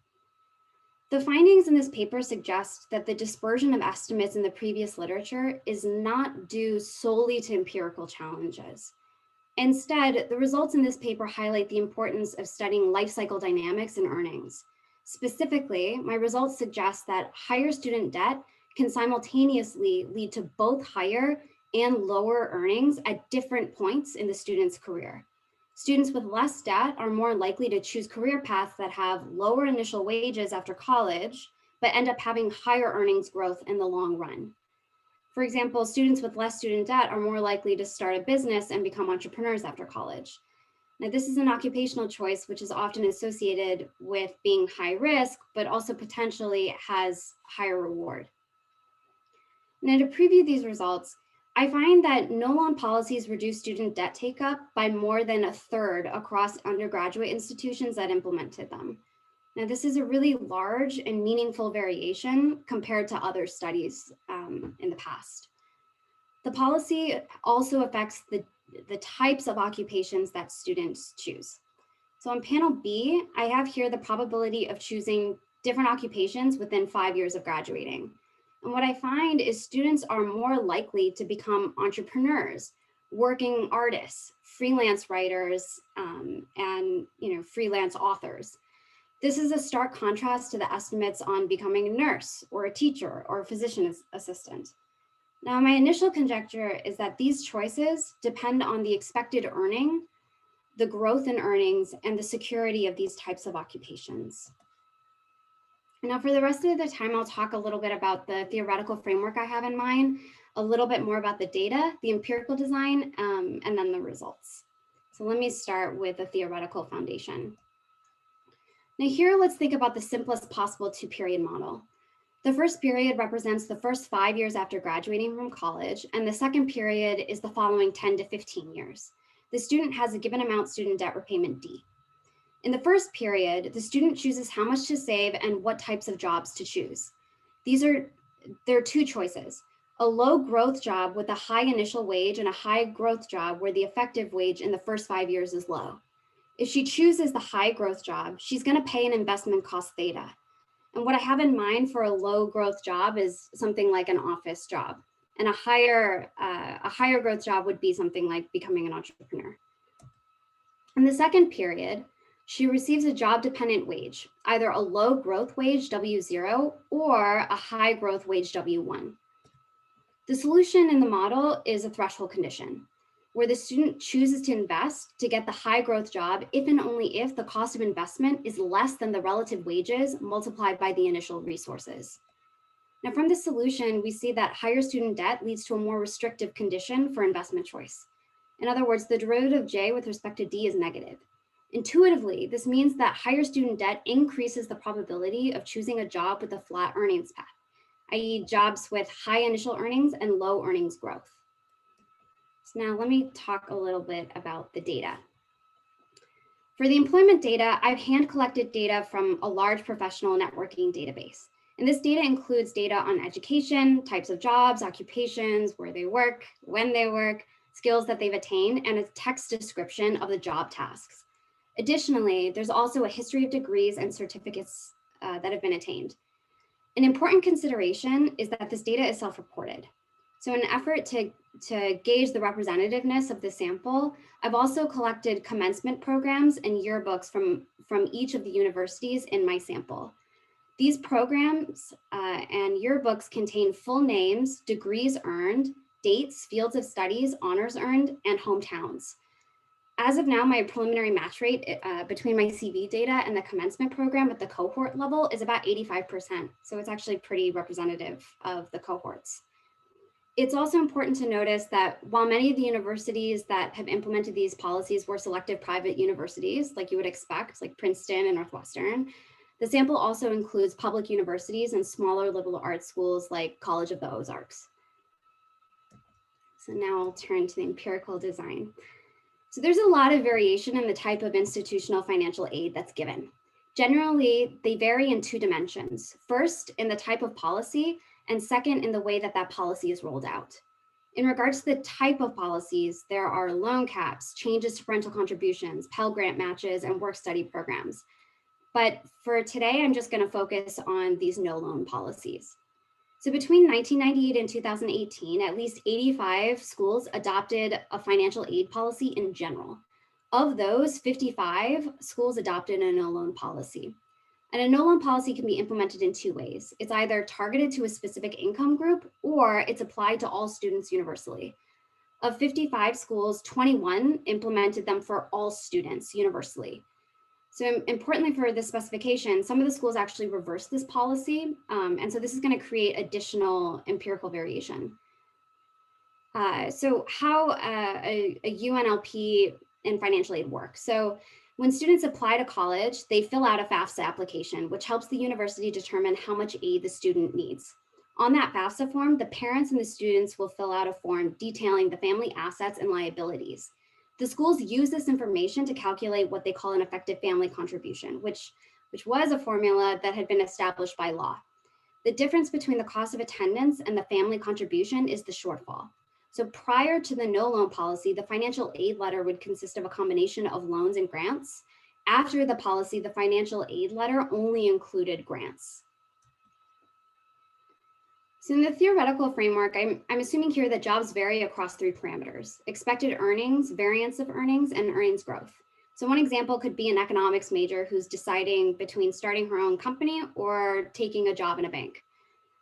The findings in this paper suggest that the dispersion of estimates in the previous literature is not due solely to empirical challenges. Instead, the results in this paper highlight the importance of studying life cycle dynamics and earnings. Specifically, my results suggest that higher student debt can simultaneously lead to both higher and lower earnings at different points in the student's career. Students with less debt are more likely to choose career paths that have lower initial wages after college, but end up having higher earnings growth in the long run. For example, students with less student debt are more likely to start a business and become entrepreneurs after college. Now, this is an occupational choice which is often associated with being high risk, but also potentially has higher reward. Now, to preview these results, I find that no loan policies reduce student debt take-up by more than a third across undergraduate institutions that implemented them. Now, this is a really large and meaningful variation compared to other studies in the past. The policy also affects the types of occupations that students choose. So on panel B, I have here the probability of choosing different occupations within 5 years of graduating. And what I find is students are more likely to become entrepreneurs, working artists, freelance writers, and freelance authors. This is a stark contrast to the estimates on becoming a nurse or a teacher or a physician assistant. Now, my initial conjecture is that these choices depend on the expected earning, the growth in earnings, and the security of these types of occupations. Now, for the rest of the time, I'll talk a little bit about the theoretical framework I have in mind, a little bit more about the data, the empirical design, and then the results. So let me start with the theoretical foundation. Now here, let's think about the simplest possible two-period model. The first period represents the first 5 years after graduating from college, and the second period is the following 10 to 15 years. The student has a given amount student debt repayment D. In the first period, the student chooses how much to save and what types of jobs to choose. There are two choices: a low growth job with a high initial wage and a high growth job where the effective wage in the first 5 years is low. If she chooses the high growth job, she's going to pay an investment cost theta. And what I have in mind for a low growth job is something like an office job. And a higher growth job would be something like becoming an entrepreneur. In the second period, she receives a job dependent wage, either a low growth wage W0 or a high growth wage W1. The solution in the model is a threshold condition, where the student chooses to invest to get the high growth job if and only if the cost of investment is less than the relative wages multiplied by the initial resources. Now, from this solution, we see that higher student debt leads to a more restrictive condition for investment choice. In other words, the derivative of J with respect to D is negative. Intuitively, this means that higher student debt increases the probability of choosing a job with a flat earnings path, i.e. jobs with high initial earnings and low earnings growth. So now let me talk a little bit about the data. For the employment data, I've hand collected data from a large professional networking database. And this data includes data on education, types of jobs, occupations, where they work, when they work, skills that they've attained, and a text description of the job tasks. Additionally, there's also a history of degrees and certificates that have been attained. An important consideration is that this data is self-reported. So in an effort to gauge the representativeness of the sample, I've also collected commencement programs and yearbooks from each of the universities in my sample. These programs and yearbooks contain full names, degrees earned, dates, fields of studies, honors earned, and hometowns. As of now, my preliminary match rate between my CV data and the commencement program at the cohort level is about 85%. So it's actually pretty representative of the cohorts. It's also important to notice that while many of the universities that have implemented these policies were selective private universities, like you would expect, like Princeton and Northwestern, the sample also includes public universities and smaller liberal arts schools like College of the Ozarks. So now I'll turn to the empirical design. So there's a lot of variation in the type of institutional financial aid that's given. Generally, they vary in two dimensions. First, in the type of policy, and second, in the way that that policy is rolled out. In regards to the type of policies, there are loan caps, changes to parental contributions, Pell Grant matches, and work study programs. But for today, I'm just going to focus on these no loan policies. So between 1998 and 2018, at least 85 schools adopted a financial aid policy in general. Of those, 55 schools adopted a no loan policy. And a no loan policy can be implemented in two ways. It's either targeted to a specific income group or it's applied to all students universally. Of 55 schools, 21 implemented them for all students universally. So importantly for this specification, some of the schools actually reversed this policy. And so this is going to create additional empirical variation. So how a UNLP and financial aid work. So when students apply to college, they fill out a FAFSA application, which helps the university determine how much aid the student needs. On that FAFSA form, the parents and the students will fill out a form detailing the family assets and liabilities. The schools use this information to calculate what they call an effective family contribution, which was a formula that had been established by law. The difference between the cost of attendance and the family contribution is the shortfall. So prior to the no loan policy, the financial aid letter would consist of a combination of loans and grants. After the policy, the financial aid letter only included grants. So in the theoretical framework, I'm assuming here that jobs vary across three parameters: expected earnings, variance of earnings, and earnings growth. So one example could be an economics major who's deciding between starting her own company or taking a job in a bank.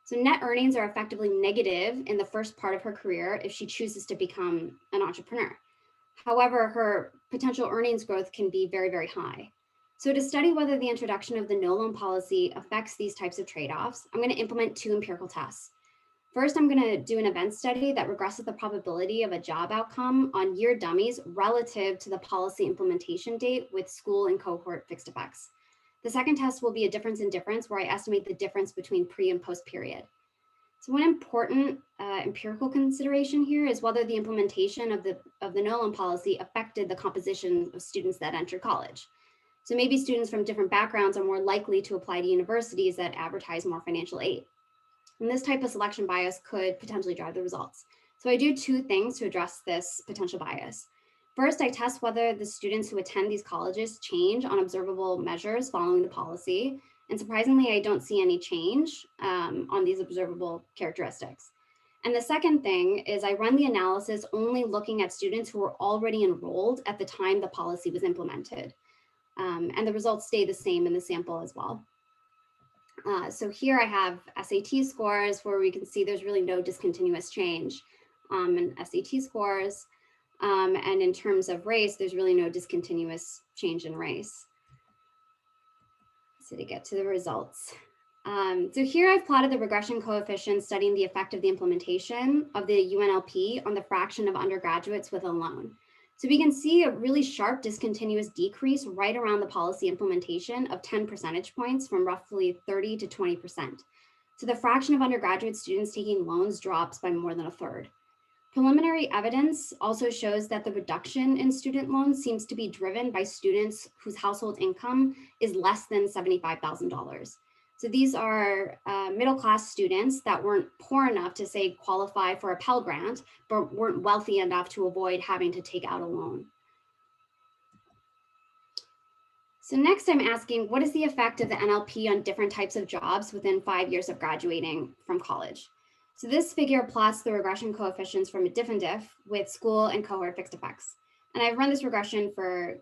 So net earnings are effectively negative in the first part of her career if she chooses to become an entrepreneur. However, her potential earnings growth can be very, very high. So to study whether the introduction of the no loan policy affects these types of trade-offs, I'm going to implement two empirical tests. First, I'm going to do an event study that regresses the probability of a job outcome on year dummies relative to the policy implementation date with school and cohort fixed effects. The second test will be a difference in difference, where I estimate the difference between pre and post period. So one important empirical consideration here is whether the implementation of the no loan policy affected the composition of students that enter college. So maybe students from different backgrounds are more likely to apply to universities that advertise more financial aid. And this type of selection bias could potentially drive the results. So I do two things to address this potential bias. First, I test whether the students who attend these colleges change on observable measures following the policy. And surprisingly, I don't see any change on these observable characteristics. And the second thing is I run the analysis only looking at students who were already enrolled at the time the policy was implemented. And the results stay the same in the sample as well. So here I have SAT scores where we can see there's really no discontinuous change in SAT scores. And in terms of race, there's really no discontinuous change in race. So to get to the results. So here I've plotted the regression coefficients studying the effect of the implementation of the UNLP on the fraction of undergraduates with a loan. So we can see a really sharp discontinuous decrease right around the policy implementation of 10 percentage points from roughly 30 to 20%. So the fraction of undergraduate students taking loans drops by more than a third. Preliminary evidence also shows that the reduction in student loans seems to be driven by students whose household income is less than $75,000. So these are middle-class students that weren't poor enough to, say, qualify for a Pell Grant, but weren't wealthy enough to avoid having to take out a loan. So next I'm asking, what is the effect of the NLP on different types of jobs within 5 years of graduating from college? So this figure plots the regression coefficients from a diff and diff with school and cohort fixed effects. And I've run this regression for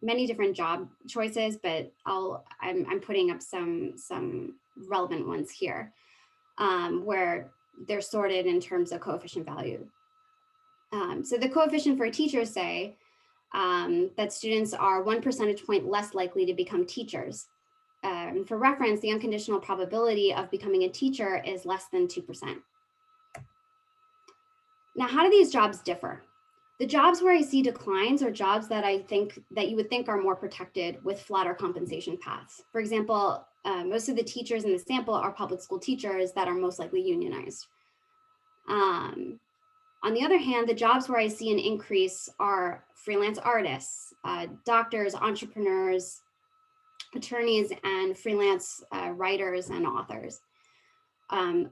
many different job choices, but I'm putting up some relevant ones here where they're sorted in terms of coefficient value. So the coefficient for teachers say that students are 1 percentage point less likely to become teachers. For reference, the unconditional probability of becoming a teacher is less than 2%. Now, how do these jobs differ? The jobs where I see declines are jobs that you would think are more protected with flatter compensation paths. For example, most of the teachers in the sample are public school teachers that are most likely unionized. On the other hand, the jobs where I see an increase are freelance artists, doctors, entrepreneurs, attorneys, and freelance writers and authors.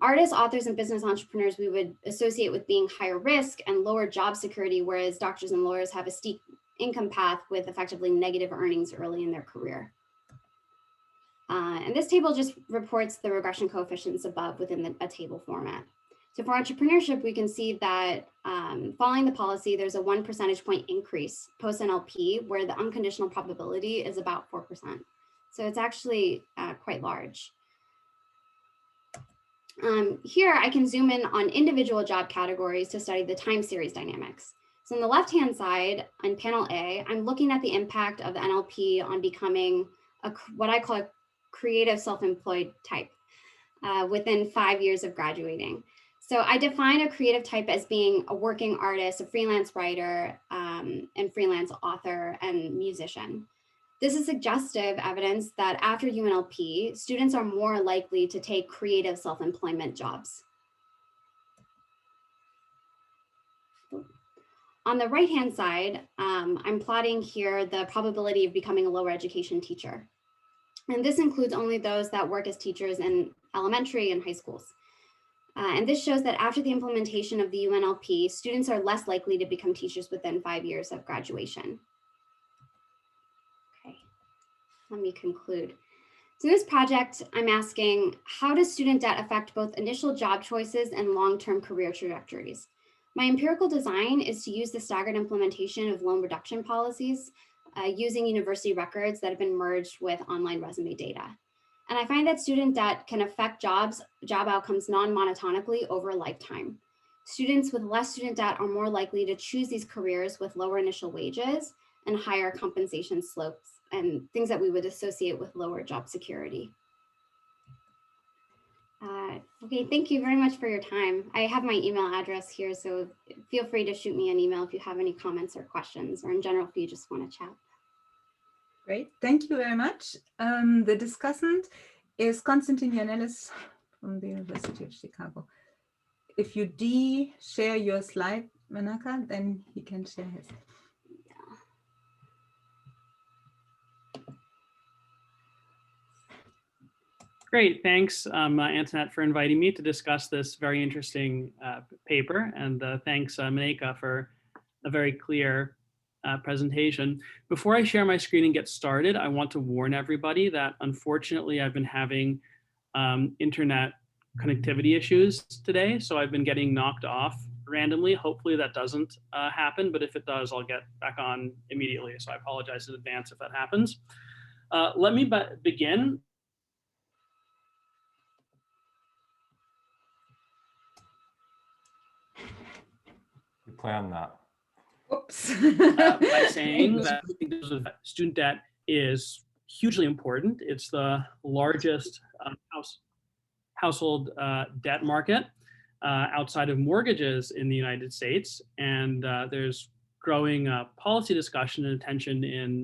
Artists, authors, and business entrepreneurs we would associate with being higher risk and lower job security, whereas doctors and lawyers have a steep income path with effectively negative earnings early in their career. And this table just reports the regression coefficients above within a table format. So for entrepreneurship, we can see that following the policy, there's a 1 percentage point increase post NLP, where the unconditional probability is about 4%. So it's actually quite large. Here, I can zoom in on individual job categories to study the time series dynamics. So on the left-hand side, on panel A, I'm looking at the impact of the NLP on becoming what I call a creative self-employed type within 5 years of graduating. So I define a creative type as being a working artist, a freelance writer, and freelance author and musician. This is suggestive evidence that after UNLP, students are more likely to take creative self-employment jobs. On the right-hand side, I'm plotting here the probability of becoming a lower education teacher. And this includes only those that work as teachers in elementary and high schools. And this shows that after the implementation of the UNLP, students are less likely to become teachers within 5 years of graduation. Okay, let me conclude. So in this project, I'm asking, how does student debt affect both initial job choices and long-term career trajectories? My empirical design is to use the staggered implementation of loan reduction policies using university records that have been merged with online resume data. And I find that student debt can affect job outcomes non-monotonically over a lifetime. Students with less student debt are more likely to choose these careers with lower initial wages and higher compensation slopes and things that we would associate with lower job security. Okay, thank you very much for your time. I have my email address here, so feel free to shoot me an email if you have any comments or questions, or in general, if you just want to chat. Great, thank you very much. The discussant is Konstantin Yanelis from the University of Chicago. If you share your slide, Manaka, then he can share his. Great, thanks Antoinette for inviting me to discuss this very interesting paper, and thanks Maneka for a very clear presentation. Before I share my screen and get started, I want to warn everybody that unfortunately I've been having internet connectivity issues today, so I've been getting knocked off randomly. Hopefully that doesn't happen, but if it does, I'll get back on immediately, so I apologize in advance if that happens. Let me begin. We planned that. Oops. By saying that student debt is hugely important. It's the largest household debt market outside of mortgages in the United States. And there's growing policy discussion and attention in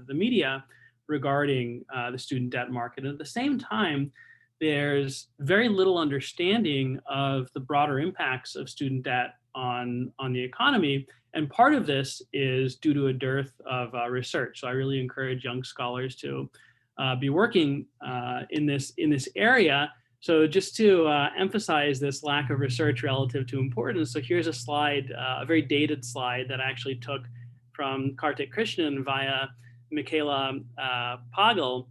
the media regarding the student debt market. And at the same time, there's very little understanding of the broader impacts of student debt on the economy. And part of this is due to a dearth of research. So I really encourage young scholars to be working in this area. So just to emphasize this lack of research relative to importance, so here's a slide, a very dated slide that I actually took from Kartik Krishnan via Michaela Pagel,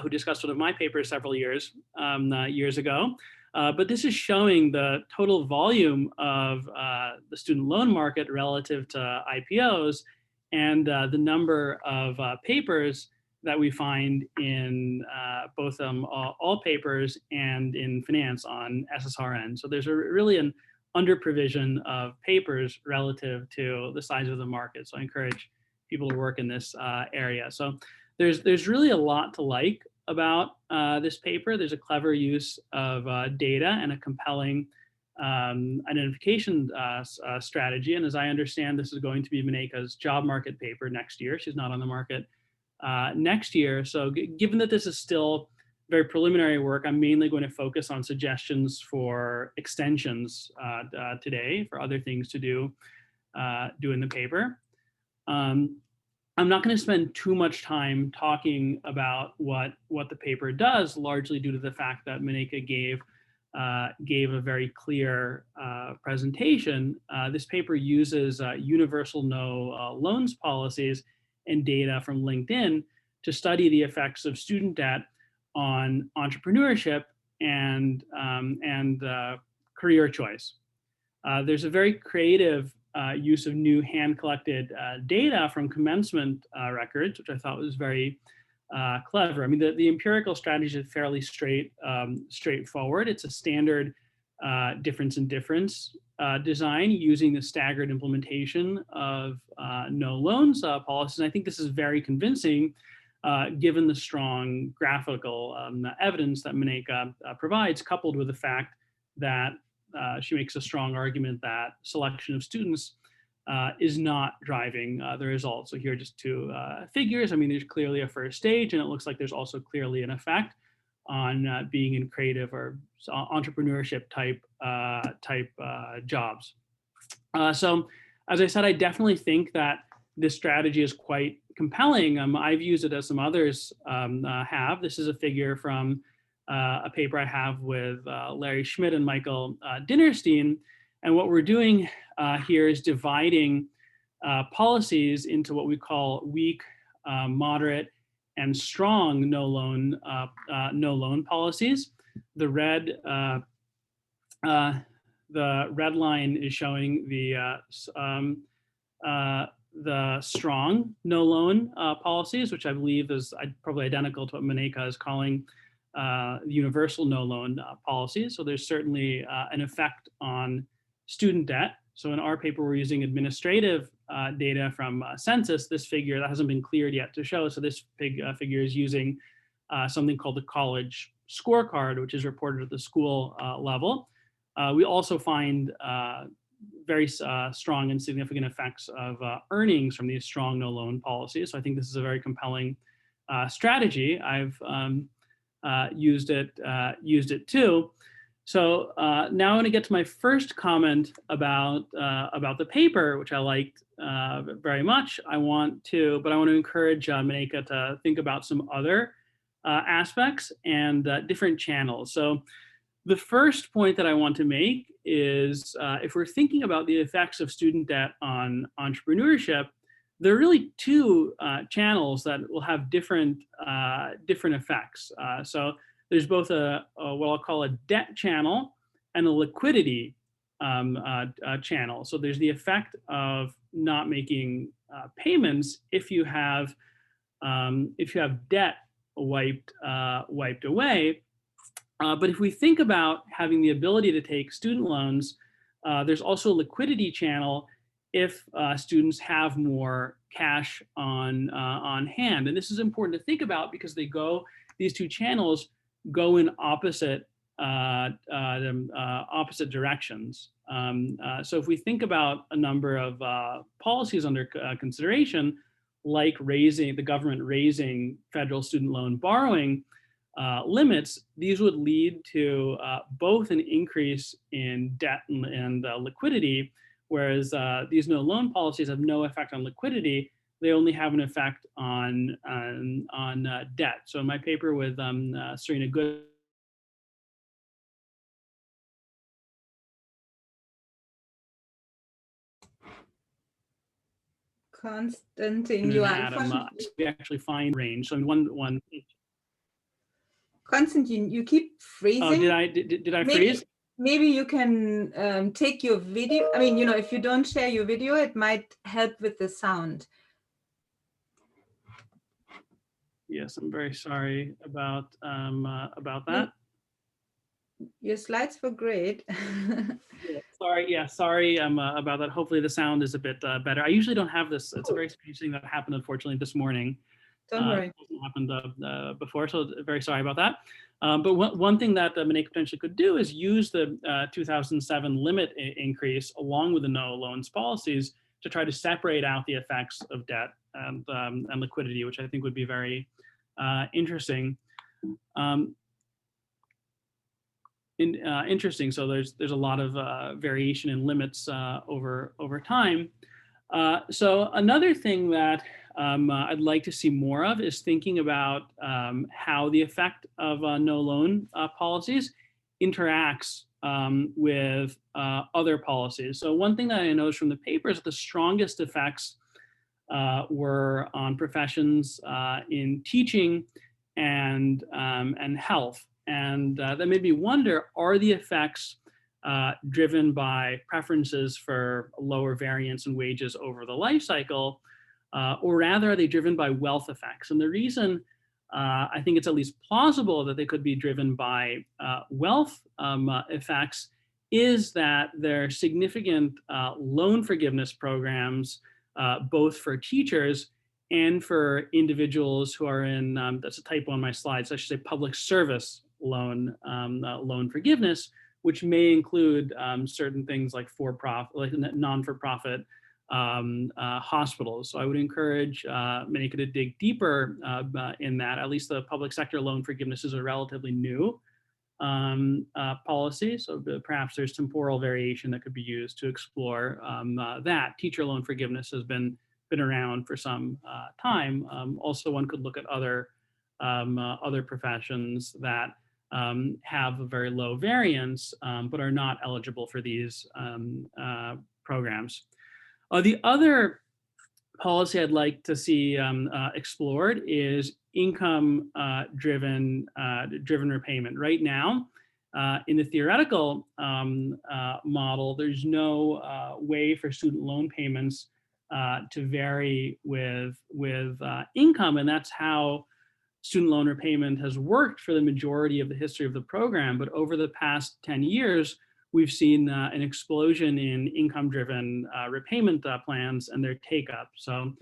who discussed one of my papers several years ago. But this is showing the total volume of the student loan market relative to IPOs and the number of papers that we find in both all papers and in finance on SSRN. So there's really an under provision of papers relative to the size of the market. So I encourage people to work in this area. So there's really a lot to like about this paper. There's a clever use of data and a compelling identification strategy. And as I understand, this is going to be Maneka's job market paper next year. She's not on the market next year. So given that this is still very preliminary work, I'm mainly going to focus on suggestions for extensions today, for other things to do in the paper. I'm not going to spend too much time talking about what the paper does, largely due to the fact that Maneka gave a very clear presentation. This paper uses universal no loans policies and data from LinkedIn to study the effects of student debt on entrepreneurship and career choice. There's a very creative use of new hand-collected data from commencement records, which I thought was very clever. I mean, the empirical strategy is fairly straightforward. It's a standard difference in difference design using the staggered implementation of no loans policies. And I think this is very convincing given the strong graphical evidence that Meneka provides, coupled with the fact that she makes a strong argument that selection of students is not driving the results. So here are just two figures. I mean, there's clearly a first stage, and it looks like there's also clearly an effect on being in creative or entrepreneurship type jobs. So as I said, I definitely think that this strategy is quite compelling. I've used it as some others have. This is a figure from a paper I have with Larry Schmidt and Michael Dinnerstein. And what we're doing here is dividing policies into what we call weak, moderate, and strong no loan policies. The red line is showing the strong no loan policies, which I believe is probably identical to what Meneka is calling universal no loan policies. So there's certainly an effect on student debt. So in our paper, we're using administrative data from census. This figure that hasn't been cleared yet to show. So this figure is using something called the college scorecard, which is reported at the school level. We also find very strong and significant effects of earnings from these strong no loan policies. So I think this is a very compelling strategy. I've used it too. So now I'm going to get to my first comment about the paper, which I liked very much. But I want to encourage Meneka to think about some other aspects and different channels. So the first point that I want to make is if we're thinking about the effects of student debt on entrepreneurship, there are really two channels that will have different effects. So there's both what I'll call a debt channel and a liquidity channel. So there's the effect of not making payments if you have debt wiped away. But if we think about having the ability to take student loans, there's also a liquidity channel if students have more cash on hand. And this is important to think about because these two channels go in opposite directions. So if we think about a number of policies under consideration, like the government raising federal student loan borrowing limits, these would lead to both an increase in debt and liquidity, whereas these no loan policies have no effect on liquidity. They only have an effect on debt. So in my paper with Serena Good, Konstantin, you are we actually find range. So in one. Konstantin, you keep freezing. Oh, did I freeze? Maybe you can take your video. I mean, if you don't share your video, it might help with the sound. Yes, I'm very sorry about that. Your slides were great. Sorry about that. Hopefully the sound is a bit better. I usually don't have this. It's a very strange thing that happened, unfortunately, this morning. Don't worry. It hasn't happened before, so very sorry about that. But one thing that Meneka potentially could do is use the 2007 limit increase along with the no loans policies to try to separate out the effects of debt and liquidity, which I think would be very interesting. Interesting. So there's a lot of variation in limits over time. So another thing that I'd like to see more of is thinking about how the effect of no loan policies interacts with other policies. So one thing that I noticed from the paper is that the strongest effects were on professions in teaching and health. And that made me wonder, are the effects driven by preferences for lower variance in wages over the life cycle, or rather are they driven by wealth effects? And the reason I think it's at least plausible that they could be driven by wealth effects is that there are significant loan forgiveness programs, both for teachers and for individuals who are in, that's a typo on my slides, I should say public service loan forgiveness, which may include certain things like for-profit, like non-for-profit hospitals. So I would encourage Manika to dig deeper in that. At least the public sector loan forgiveness is a relatively new policy. So perhaps there's temporal variation that could be used to explore that. Teacher loan forgiveness has been around for some time. Also, one could look at other professions that have a very low variance, but are not eligible for these programs. The other policy I'd like to see explored is income-driven repayment. Right now, in the theoretical model, there's no way for student loan payments to vary with income, and that's how student loan repayment has worked for the majority of the history of the program. But over the past 10 years, we've seen an explosion in income-driven repayment plans and their take-up. So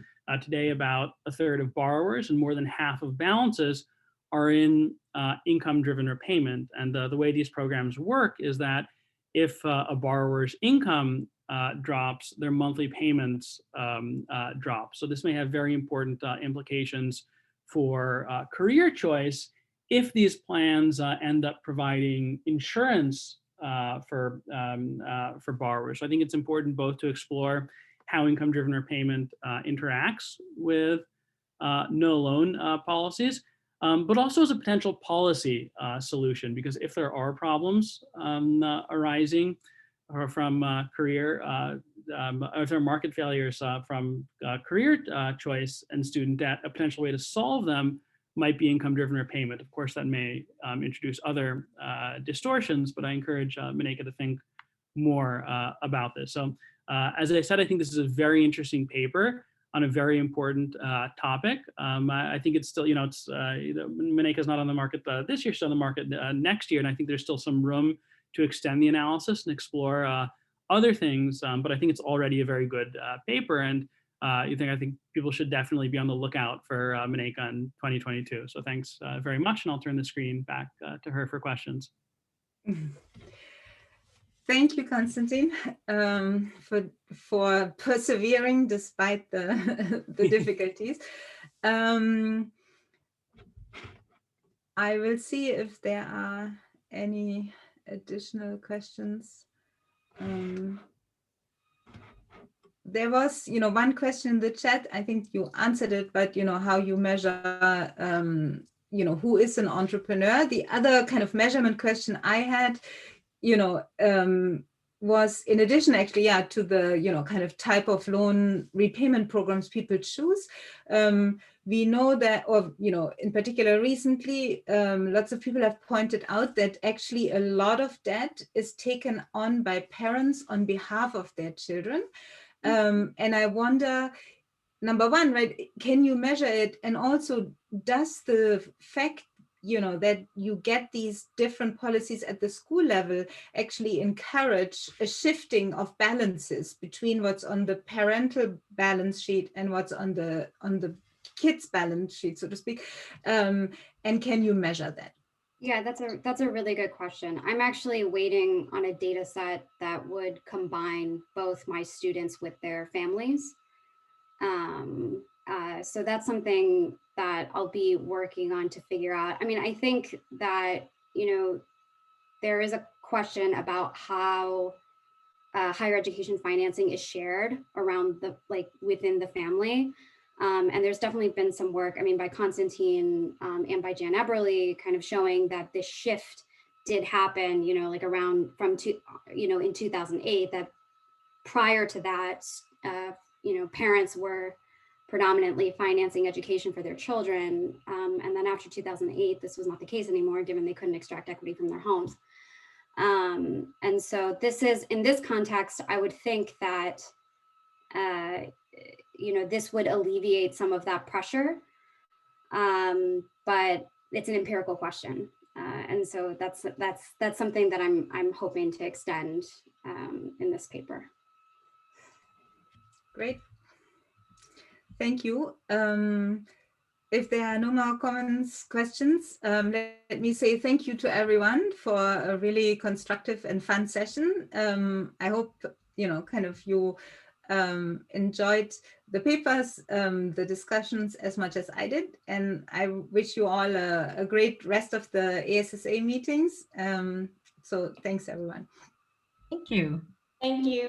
today, about a third of borrowers and more than half of balances are in income-driven repayment. And the way these programs work is that if a borrower's income drops, their monthly payments drop. So this may have very important implications for career choice if these plans end up providing insurance for borrowers. So I think it's important both to explore how income-driven repayment interacts with no loan policies, but also as a potential policy solution, because if there are problems arising from career, if there are market failures from career choice and student debt, a potential way to solve them might be income-driven repayment. Of course, that may introduce other distortions, but I encourage Manika to think more about this. So as I said, I think this is a very interesting paper on a very important topic. I think it's still, it's Manika's not on the market this year, she's on the market next year, and I think there's still some room to extend the analysis and explore other things, but I think it's already a very good paper, and I think people should definitely be on the lookout for Manika in 2022. So thanks very much, and I'll turn the screen back to her for questions. Thank you, Konstantin, for persevering despite the difficulties. I will see if there are any additional questions. There was, one question in the chat. I think you answered it, but how you measure, who is an entrepreneur. The other kind of measurement question I had, was in addition, actually, to the, kind of type of loan repayment programs people choose. We know that, or, in particular recently, lots of people have pointed out that actually a lot of debt is taken on by parents on behalf of their children. And I wonder, number one, right, can you measure it? And also, does the fact, that you get these different policies at the school level actually encourage a shifting of balances between what's on the parental balance sheet and what's on the kids' balance sheet, so to speak? And can you measure that? Yeah, that's a really good question. I'm actually waiting on a data set that would combine both my students with their families. So that's something that I'll be working on to figure out. I mean, I think that, there is a question about how higher education financing is shared around within the family. And there's definitely been some work, by Konstantin and by Jan Eberly, kind of showing that this shift did happen, around in 2008, that prior to that, parents were predominantly financing education for their children. And then after 2008, this was not the case anymore, given they couldn't extract equity from their homes. And so this is, in this context, I would think that, this would alleviate some of that pressure, but it's an empirical question. And so that's something that I'm hoping to extend in this paper. Great. Thank you. If there are no more comments, questions, let me say thank you to everyone for a really constructive and fun session. I hope, you enjoyed the papers, the discussions as much as I did. And I wish you all a great rest of the ASSA meetings. So thanks, everyone. Thank you. Thank you.